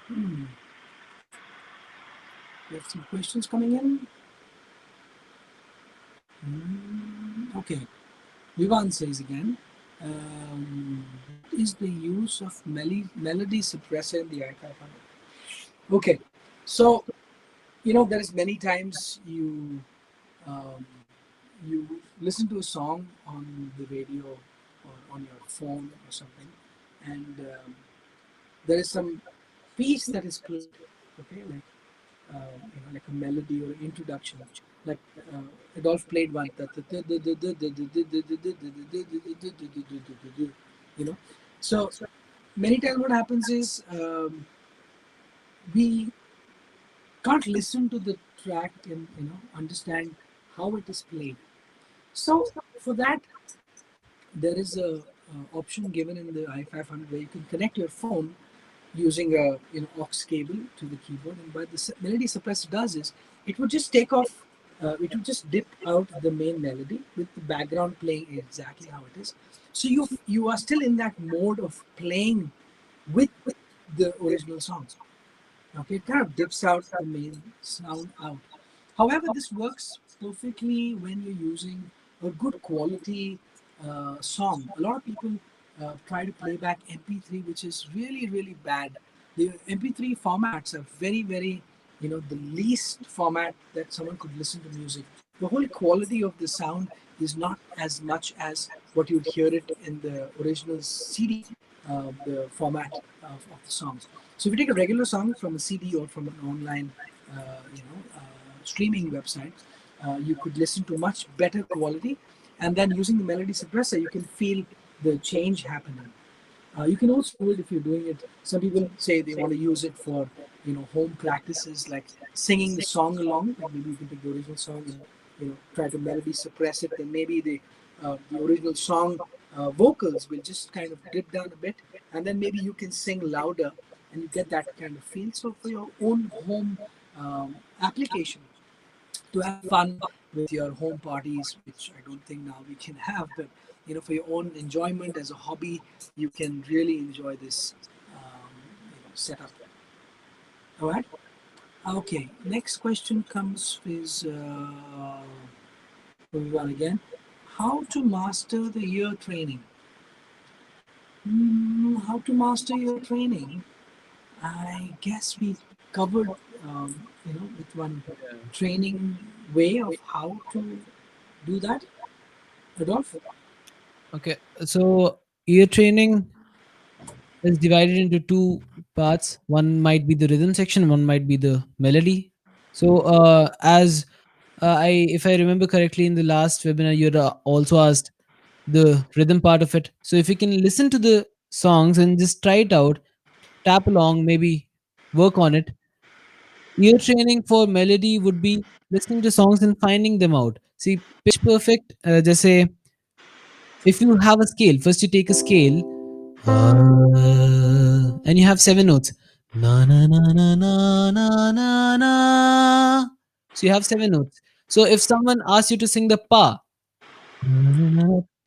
Hmm. We have some questions coming in. Okay. Vivan says again, what is the use of melody suppressor in the I500? Okay, so there is many times um, you listen to a song on the radio or on your phone or something, and there is some piece that is played, okay, like like a melody or introduction. Like Adolph played one, you know. So many times what happens is we can't listen to the track and understand how it is played. So for that, there is a option given in the i500 where you can connect your phone using a aux cable to the keyboard, and what the melody suppressor does is it would just take off, it would just dip out the main melody with the background playing exactly how it is. So you are still in that mode of playing with the original songs. Okay, it kind of dips out the main sound out. However, this works perfectly when you're using a good quality song. A lot of people try to play back MP3, which is really, really bad. The MP3 formats are very, very, the least format that someone could listen to music. The whole quality of the sound is not as much as what you'd hear it in the original CD, the format of the songs. So if you take a regular song from a CD or from an online, streaming website, you could listen to much better quality, and then using the melody suppressor, you can feel the change happening. You can also do it if you're doing it. Some people say they want to use it for home practices, like singing the song along. Like maybe you can take the original song and try to melody suppress it. Then maybe the original song vocals will just kind of dip down a bit, and then maybe you can sing louder, and you get that kind of feel. So for your own home application, to have fun with your home parties, which I don't think now we can have, but for your own enjoyment as a hobby, you can really enjoy this setup. All right. Okay. Next question comes is one again. How to master the ear training? How to master ear training? I guess we covered, with one training way of how to do that. Adolf? Okay, so ear training is divided into two parts. One might be the rhythm section, one might be the melody. So, as if I remember correctly, in the last webinar, you had also asked the rhythm part of it. So, if you can listen to the songs and just try it out, tap along, maybe work on it. Ear training for melody would be listening to songs and finding them out. See, pitch perfect. Just say, if you have a scale, first you take a scale, and you have seven notes. Na na na na na na na na. So you have seven notes. So if someone asks you to sing the pa,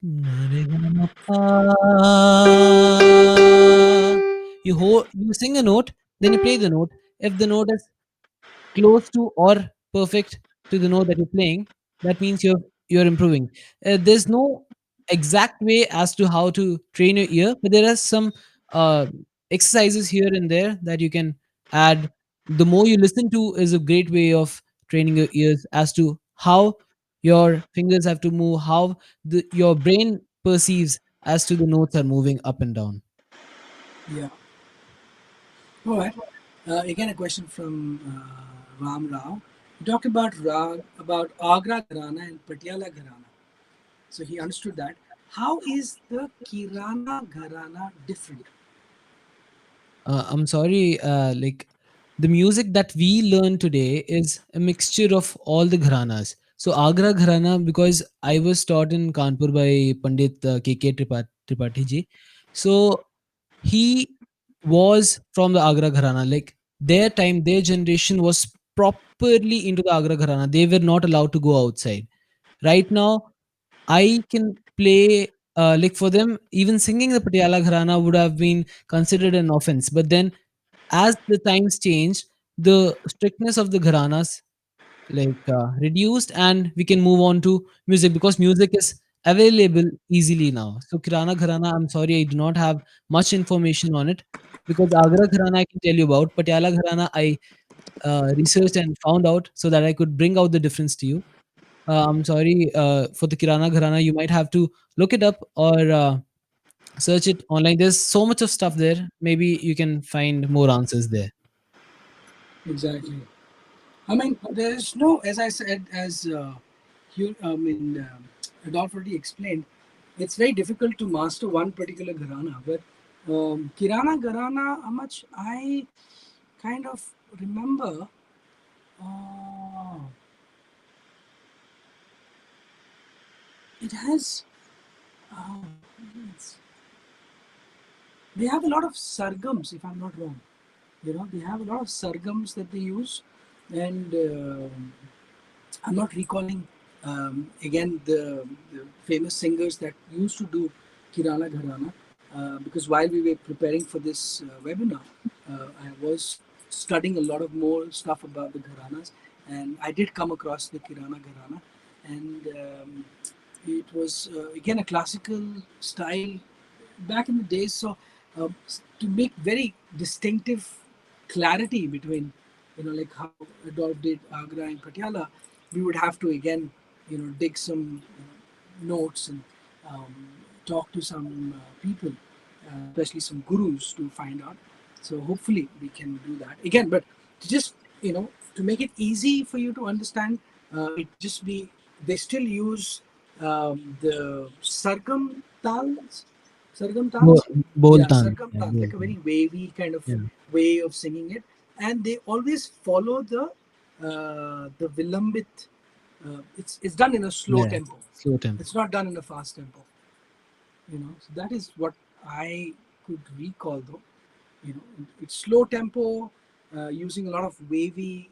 You sing a note, then you play the note. If the note is close to or perfect to the note that you're playing, that means you're improving. There's no exact way as to how to train your ear, but there are some uh, exercises here and there that you can add. The more you listen to is a great way of training your ears as to how your fingers have to move, how your brain perceives as to the notes are moving up and down. Yeah. All right. Again, a question from Ram Rao. He talked about Agra Gharana and Patiala Gharana. So he understood that. How is the Kirana Gharana different? I'm sorry, like the music that we learn today is a mixture of all the gharanas. So Agra Gharana, because I was taught in Kanpur by Pandit K.K. Tripathi ji. So he was from the Agra Gharana. Like their time, their generation was properly into the Agra Gharana. They were not allowed to go outside. Right now, I can play like for them, even singing the Patiala Gharana would have been considered an offense. But then, as the times changed, the strictness of the Gharanas reduced, and we can move on to music because music is available easily now. So Kirana Gharana, I'm sorry, I do not have much information on it because Agra Gharana I can tell you about. Patiala Gharana I researched and found out so that I could bring out the difference to you. I'm sorry for the Kirana Gharana. You might have to look it up or search it online. There's so much of stuff there. Maybe you can find more answers there. Exactly. I mean, there's no, as I said, as Adolf already explained, it's very difficult to master one particular Gharana. But Kirana Gharana, how much I kind of remember, uh, it has, uh, it's- they have a lot of sargams, if I'm not wrong. They have a lot of sargams that they use, and I'm not recalling again the famous singers that used to do Kirana Gharana because while we were preparing for this webinar, I was studying a lot of more stuff about the Gharanas, and I did come across the Kirana Gharana, and it was again a classical style back in the days. So to make very distinctive clarity between, like how Adolf did Agra and Patiala, we would have to again, dig some notes and um, talk to some people, especially some gurus to find out. So hopefully we can do that again. But to just to make it easy for you to understand, it just be they still use the sargam tals, yeah, Boltan. sargam Yeah, tals, like a Boltan. very wavy kind of Yeah. way of singing it, and they always follow the vilambit. It's done in a slow Yeah. tempo. Slow tempo. It's not done in a fast tempo. So that is what I could recall, though. It's slow tempo, using a lot of wavy,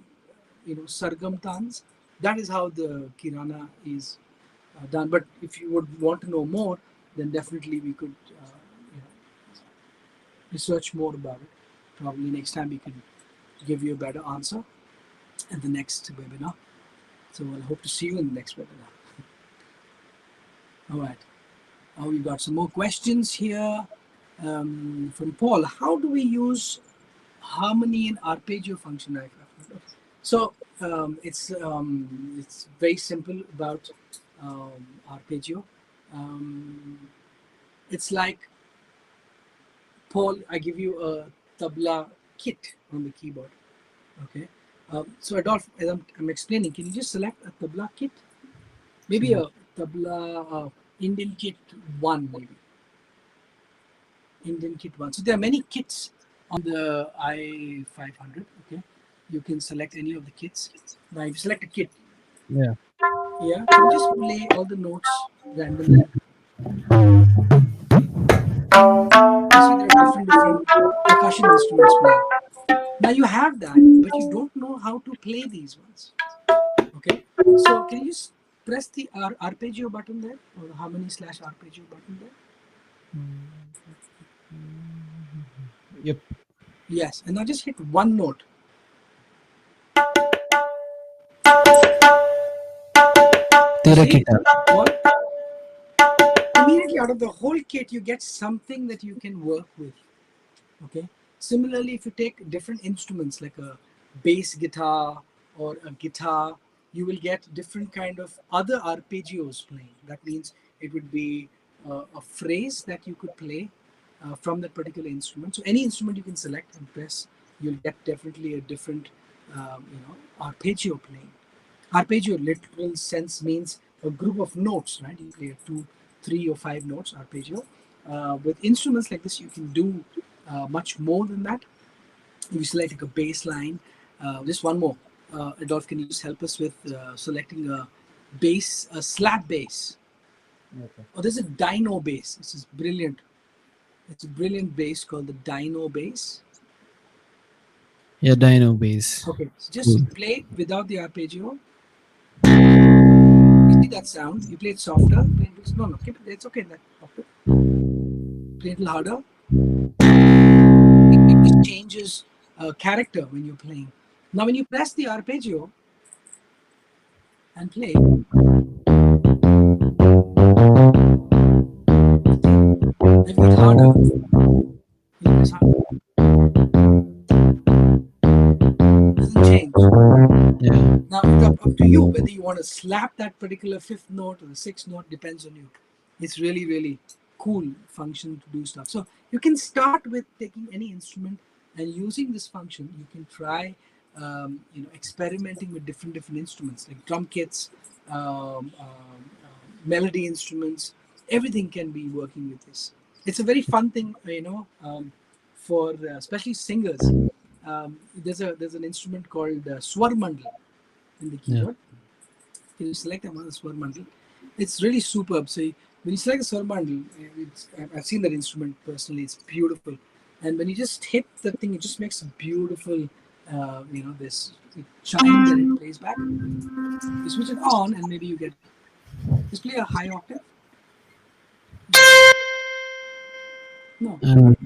sargam tans. That is how the kirana is done. But if you would want to know more, then definitely we could research more about it. Probably next time we can give you a better answer at the next webinar. So I'll hope to see you in the next webinar. All right. Now we got some more questions here from Paul. How do we use harmony and arpeggio function? So it's very simple about arpeggio. Um, it's like, Paul, I give you a tabla kit on the keyboard. Okay. So Adolf, as I'm explaining, can you just select a tabla kit? Maybe a tabla Indian kit one, maybe Indian kit one. So there are many kits on the i500. Okay, you can select any of the kits. Now, if you select a kit, Yeah. yeah, can you just play all the notes randomly? You see, there are different percussion instruments playing. Now you have that, but you don't know how to play these ones. Okay, so can you just press the arpeggio button there, or the harmony slash arpeggio button there. Yep. Yes, and now just hit one note. You Tera see, kita. Paul? Immediately out of the whole kit, you get something that you can work with. Okay. Similarly, if you take different instruments like a bass guitar or a guitar, you will get different kind of other arpeggios playing. That means it would be a phrase that you could play from that particular instrument. So any instrument you can select and press, you'll get definitely a different, arpeggio playing. Arpeggio, literal sense, means a group of notes, right? You play two, three, or five notes, arpeggio. With instruments like this, you can do much more than that. If you select like a bass line, just one more. Adolf, can you just help us with selecting a bass, a slap bass? Okay. Oh, there's a dyno bass. This is brilliant. It's a brilliant bass called the dyno bass. Yeah, Dino bass. Okay, so Cool. just play without the arpeggio. You see that sound? You play it softer. Play it, no, no, keep it. It's okay. That octave. Play it a little harder. It just changes character when you're playing. Now, when you press the arpeggio and play, see, if it's harder, you press harder, doesn't change. Yeah. Now it's up to you whether you want to slap that particular fifth note or the sixth note, depends on you. It's really, really cool function to do stuff. So you can start with taking any instrument and using this function. You can try, experimenting with different instruments like drum kits, melody instruments. Everything can be working with this. It's a very fun thing, for especially singers. There's an instrument called swar mandal in the Yeah. keyboard. Can you select them on the swar mandal? It's really superb. So when you select the swar mandal, I've seen that instrument personally. It's beautiful, and when you just hit the thing, it just makes a beautiful, this chime that it plays back. You switch it on, and maybe you get just play a high octave. No, And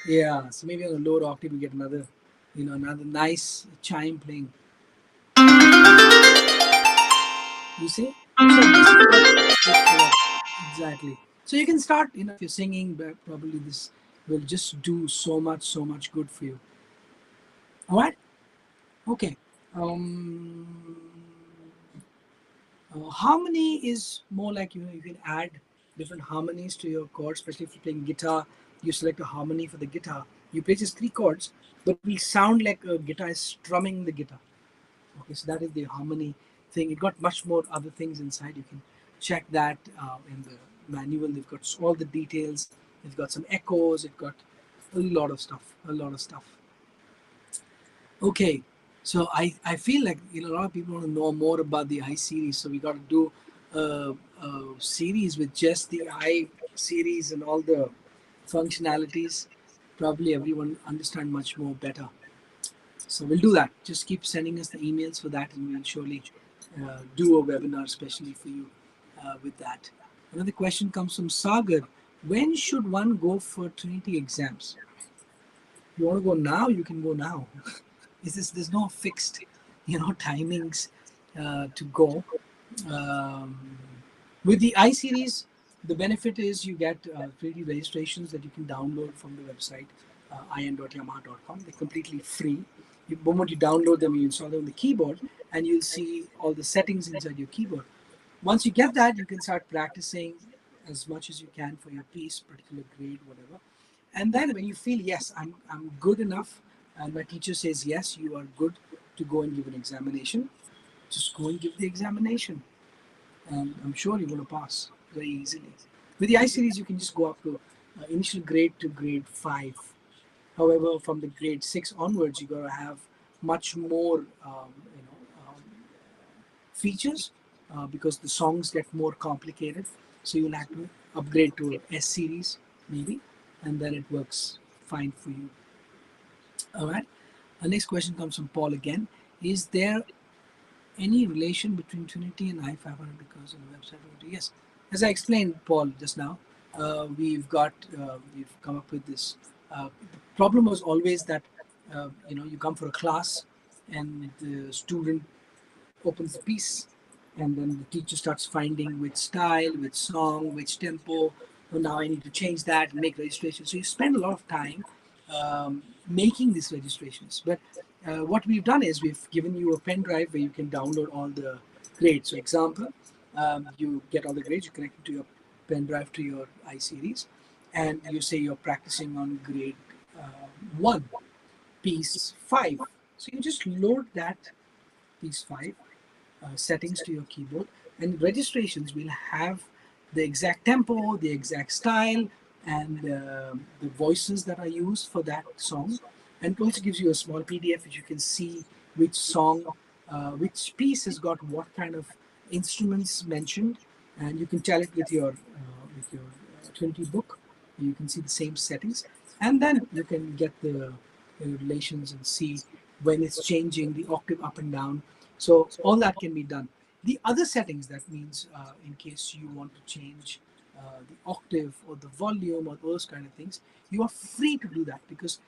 yeah. So maybe on a lower octave, you get another, another nice chime playing. You see? So this is what it's for. Exactly. So you can start, if you're singing, but probably this will just do so much good for you. All right? Okay. Um, Harmony is more like, you can add different harmonies to your chords, especially if you're playing guitar. You select a harmony for the guitar. You play just three chords, but it will sound like a guitar is strumming the guitar. Okay, so that is the harmony thing. It got much more other things inside. You can check that in the manual. They've got all the details. It's got some echoes. It got a lot of stuff. A lot of stuff. Okay, so I feel like a lot of people want to know more about the I series. So we got to do a series with just the I series and all the functionalities. Probably everyone understand much more better. So we'll do that. Just keep sending us the emails for that, and we'll surely do a webinar especially for you with that. Another question comes from Sagar. When should one go for Trinity exams? You want to go now? You can go now. There's no fixed, timings to go. Um, with the I series, the benefit is you get free registrations that you can download from the website, in.yamaha.com. They're completely free. The moment you download them, you install them on the keyboard, and you'll see all the settings inside your keyboard. Once you get that, you can start practicing as much as you can for your piece, particular grade, whatever. And then when you feel, yes, I'm good enough, and my teacher says, yes, you are good to go and give an examination, just go and give the examination, and I'm sure you're going to pass very easily. With the I series, you can just go up to initial grade to grade 5. However, from the grade 6 onwards, you got to have much more, features because the songs get more complicated. So you'll have to upgrade to a S series maybe, and then it works fine for you. All right. Our next question comes from Paul again. Is there Any relation between Trinity and I-500 because on the website? Yes, as I explained, Paul, just now, we've come up with this. The problem was always that you come for a class, and the student opens the piece, and then the teacher starts finding which style, which song, which tempo. Oh, now I need to change that and make registrations. So you spend a lot of time making these registrations. But what we've done is we've given you a pen drive where you can download all the grades. So example, you get all the grades, you connect it to your pen drive to your iSeries, and you say you're practicing on grade 1, piece 5. So you just load that piece 5 settings to your keyboard, and registrations will have the exact tempo, the exact style, and the voices that are used for that song. And it also gives you a small PDF which you can see which song, which piece has got what kind of instruments mentioned, and you can tell it with your Trinity book. You can see the same settings, and then you can get the relations and see when it's changing the octave up and down. So all that can be done. The other settings, that means in case you want to change the octave or the volume or those kind of things, you are free to do that because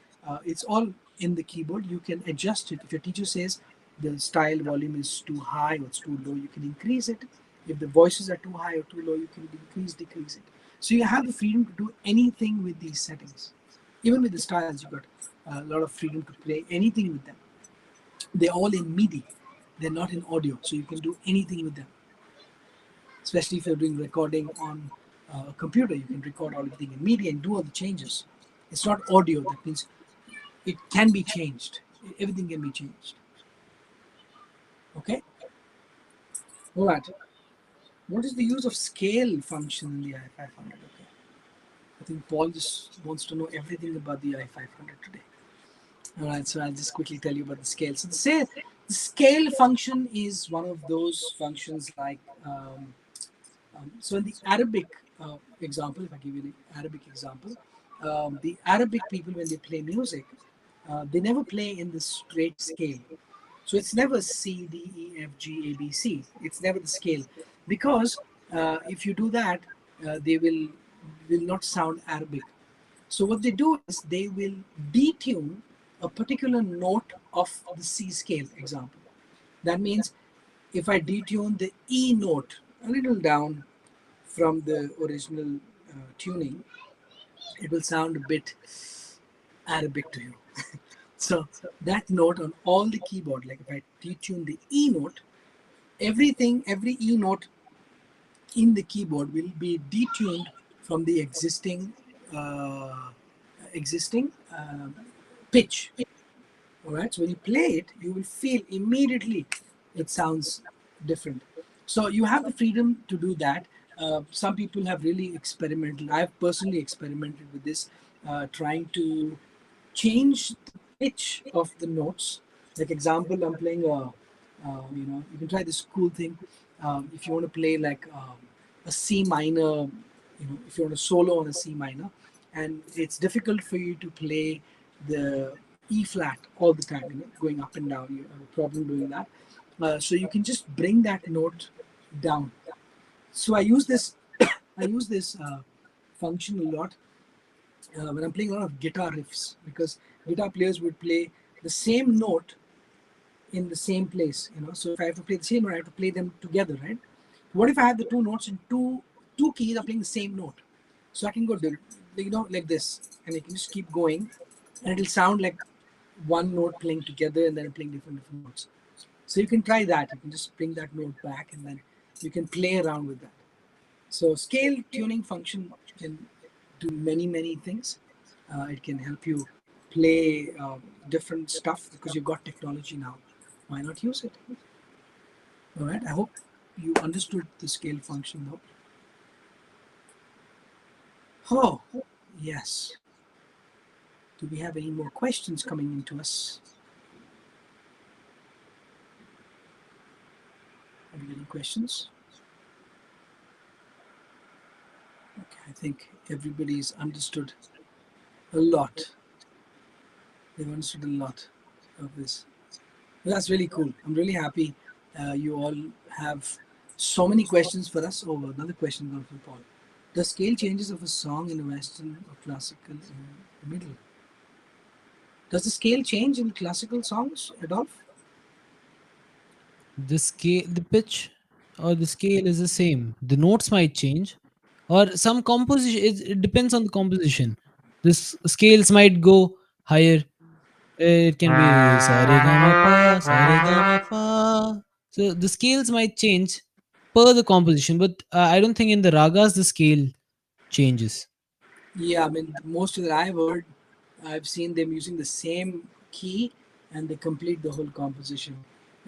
it's all in the keyboard. You can adjust it. If your teacher says the style volume is too high or it's too low, you can increase it. If the voices are too high or too low, you can decrease it. So you have the freedom to do anything with these settings. Even with the styles, you've got a lot of freedom to play anything with them. They're all in MIDI. They're not in audio, so you can do anything with them. Especially if you're doing recording on a computer, you can record all everything in MIDI and do all the changes. It's not audio. That means it can be changed. Everything can be changed. Okay. All right. What is the use of scale function in the i500? Okay. I think Paul just wants to know everything about the i500 today. All right, so I'll just quickly tell you about the scale. So the scale function is one of those functions like, so in the Arabic example, if I give you the Arabic example, the Arabic people, when they play music, they never play in the straight scale. So it's never C, D, E, F, G, A, B, C. It's never the scale. Because if you do that, they will not sound Arabic. So what they do is they will detune a particular note of the C scale example. That means if I detune the E note a little down from the original tuning, it will sound a bit Arabic to you. So that note on all the keyboard, like if I detune the E note, every E note in the keyboard will be detuned from the uh, existing pitch. All right, so when you play it, you will feel immediately it sounds different. So you have the freedom to do that. Some people have really experimented. I've personally experimented with this, trying to change the pitch of the notes. Like example, I'm playing you can try this cool thing. If you want to play like a C minor, if you want to solo on a C minor, and it's difficult for you to play the E flat all the time, going up and down. You have a problem doing that. So you can just bring that note down. So I use this. I use this function a lot when I'm playing a lot of guitar riffs, because guitar players would play the same note in the same place. So if I have to play the same note, I have to play them together, right? What if I have the two notes in two keys are playing the same note? So I can go like this, and I can just keep going, and it'll sound like one note playing together and then playing different notes. So you can try that. You can just bring that note back, and then you can play around with that. So scale tuning function can do many things. It can help you play different stuff because you've got technology now. Why not use it? All right. I hope you understood the scale function though. Oh, yes. Do we have any more questions coming into us? Have you any questions? Okay, I think everybody's understood a lot. They've understood a lot of this. Well, that's really cool. I'm really happy You all have so many questions for us. Oh, another question from Paul. The scale changes of a song in a Western or classical in the middle. Does the scale change in classical songs, Adolf? The scale, the pitch, or the scale is the same. The notes might change, or some composition. It depends on the composition. This scales might go higher. It can be sa re ga ma pa, sa re ga ma pa. So the scales might change per the composition, but I don't think in the ragas the scale changes. Yeah, I mean, most of that I've heard, I've seen them using the same key and they complete the whole composition.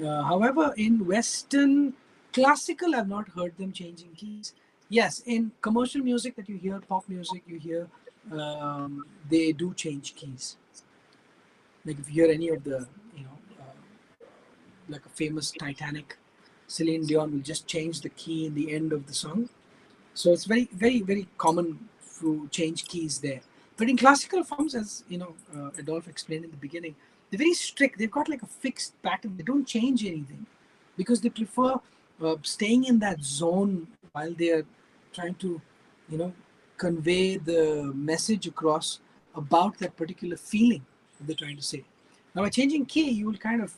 However, in Western classical, I've not heard them changing keys. Yes, in commercial music that you hear, pop music, you hear, they do change keys. Like if you hear any of the, you know, like a famous Titanic, Celine Dion will just change the key in the end of the song. So it's very, very, very common to change keys there. But in classical forms, as you know, Adolphe explained in the beginning, they're very strict. They've got like a fixed pattern. They don't change anything because they prefer staying in that zone while they are trying to, you know, convey the message across about that particular feeling that they're trying to say. Now, by changing key, you will kind of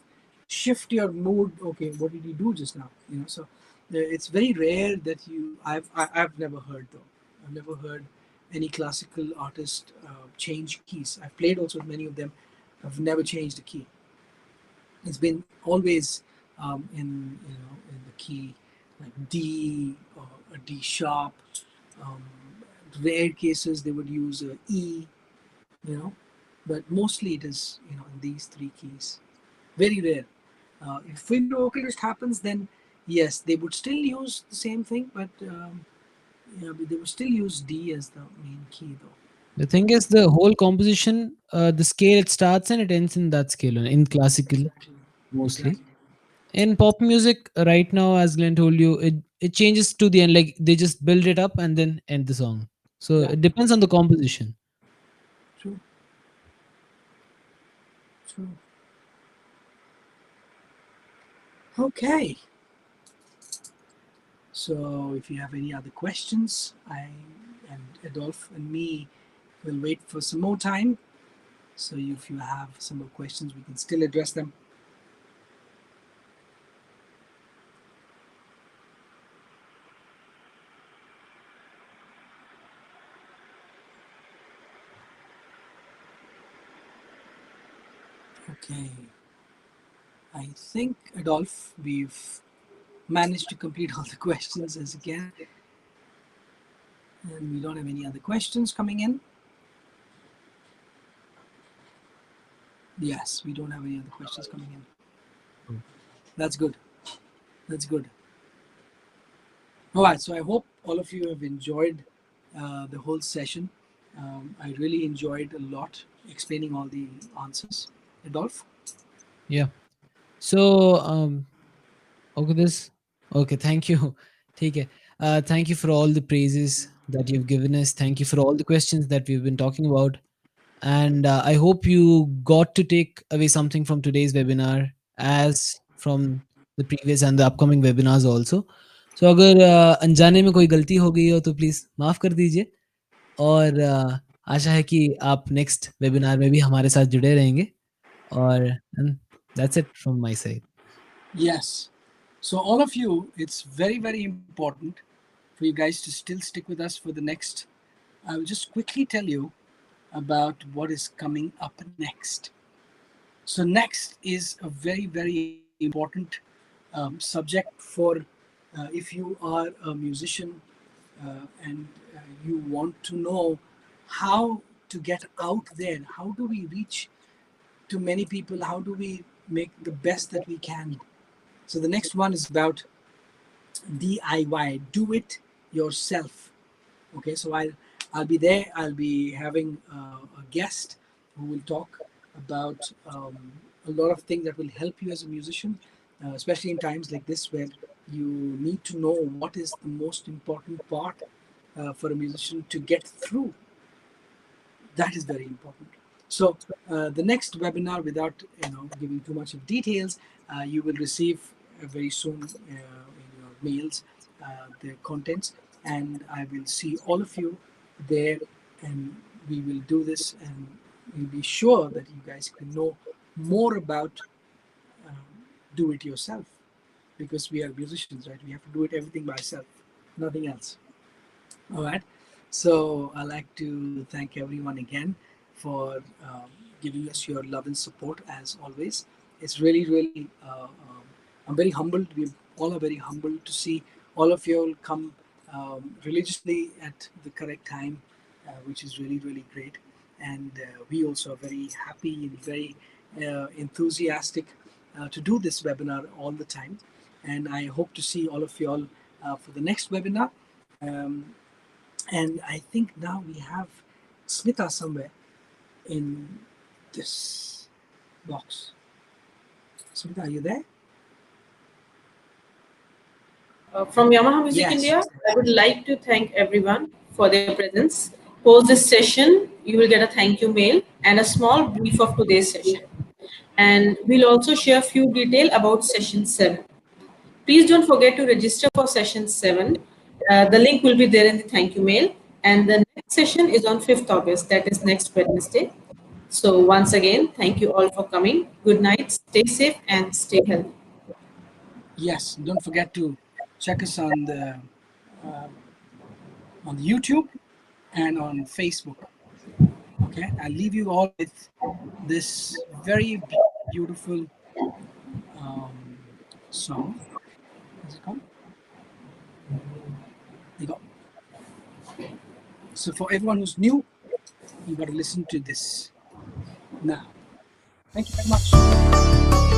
shift your mood. Okay, what did you do just now? You know, so it's very rare that I've never heard though. I've never heard any classical artist change keys. I've played also with many of them. I've never changed a key. It's been always in the key like D or a D sharp. Um, Rare cases they would use a E, you know, but mostly it is in these three keys. Very rare. If finger vocalist happens, then yes, they would still use the same thing, but yeah, but they would still use D as the main key though. The thing is, the whole composition, the scale it starts and it ends in that scale in classical Exactly. mostly. Exactly. In pop music, right now, as Glenn told you, it changes to the end. Like they just build it up and then end the song. So Yeah. it depends on the composition. True. True. Okay. So if you have any other questions, I and Adolphe and me will wait for some more time. So if you have some more questions, we can still address them. Okay. I think, Adolphe, we've managed to complete all the questions as again, and we don't have any other questions coming in. Yes, we don't have any other questions coming in. That's good. That's good. All right. So I hope all of you have enjoyed the whole session. I really enjoyed a lot explaining all the answers. Adolphe? Yeah. So okay, this okay. Thank you. Take it. Thank you for all the praises that you've given us. Thank you for all the questions that we've been talking about. And I hope you got to take away something from today's webinar, as from the previous and the upcoming webinars also. So अगर अनजाने में कोई गलती हो गई हो तो please माफ़ कर दीजिए, और आशा है कि आप नेक्स्ट वेबिनार में भी हमारे साथ जुड़े रहेंगे, और that's it from my side. Yes. So, all of you, it's very, very important for you guys to still stick with us for the next. I will just quickly tell you about what is coming up next. So, next is a very, very important subject for if you are a musician and you want to know how to get out there. How do we reach to many people? How do we make the best that we can? So the next one is about DIY, do it yourself. Okay, so I'll be there. I'll be having a guest who will talk about a lot of things that will help you as a musician, especially in times like this where you need to know what is the most important part for a musician to get through. That is very important. So the next webinar, without giving too much of details, you will receive very soon in your mails the contents, and I will see all of you there, and we will do this, and we'll be sure that you guys can know more about um, do it yourself, because we are musicians, right? We have to do it everything by ourselves, nothing else. All right. So I'd like to thank everyone again for giving us your love and support as always. It's really, really, I'm very humbled. We all are very humbled to see all of you all come religiously at the correct time, which is really, really great. And we also are very happy and very enthusiastic to do this webinar all the time. And I hope to see all of you all for the next webinar. Um, and I think now we have Smita somewhere in this box. Smita, are you there? From Yamaha Music Yes. India, I would like to thank everyone for their presence. Post this session, you will get a thank you mail and a small brief of today's session. And we'll also share a few details about session 7. Please don't forget to register for session 7. The link will be there in the thank you mail. And the next session is on 5th August, that is next Wednesday. So, once again, thank you all for coming. Good night, stay safe, and stay healthy. Yes. Don't forget to check us uh, on the YouTube and on Facebook. Okay. I'll leave you all with this very beautiful um, song. What's it called? There you go. So for everyone who's new, you got to listen to this now. Thank you very much.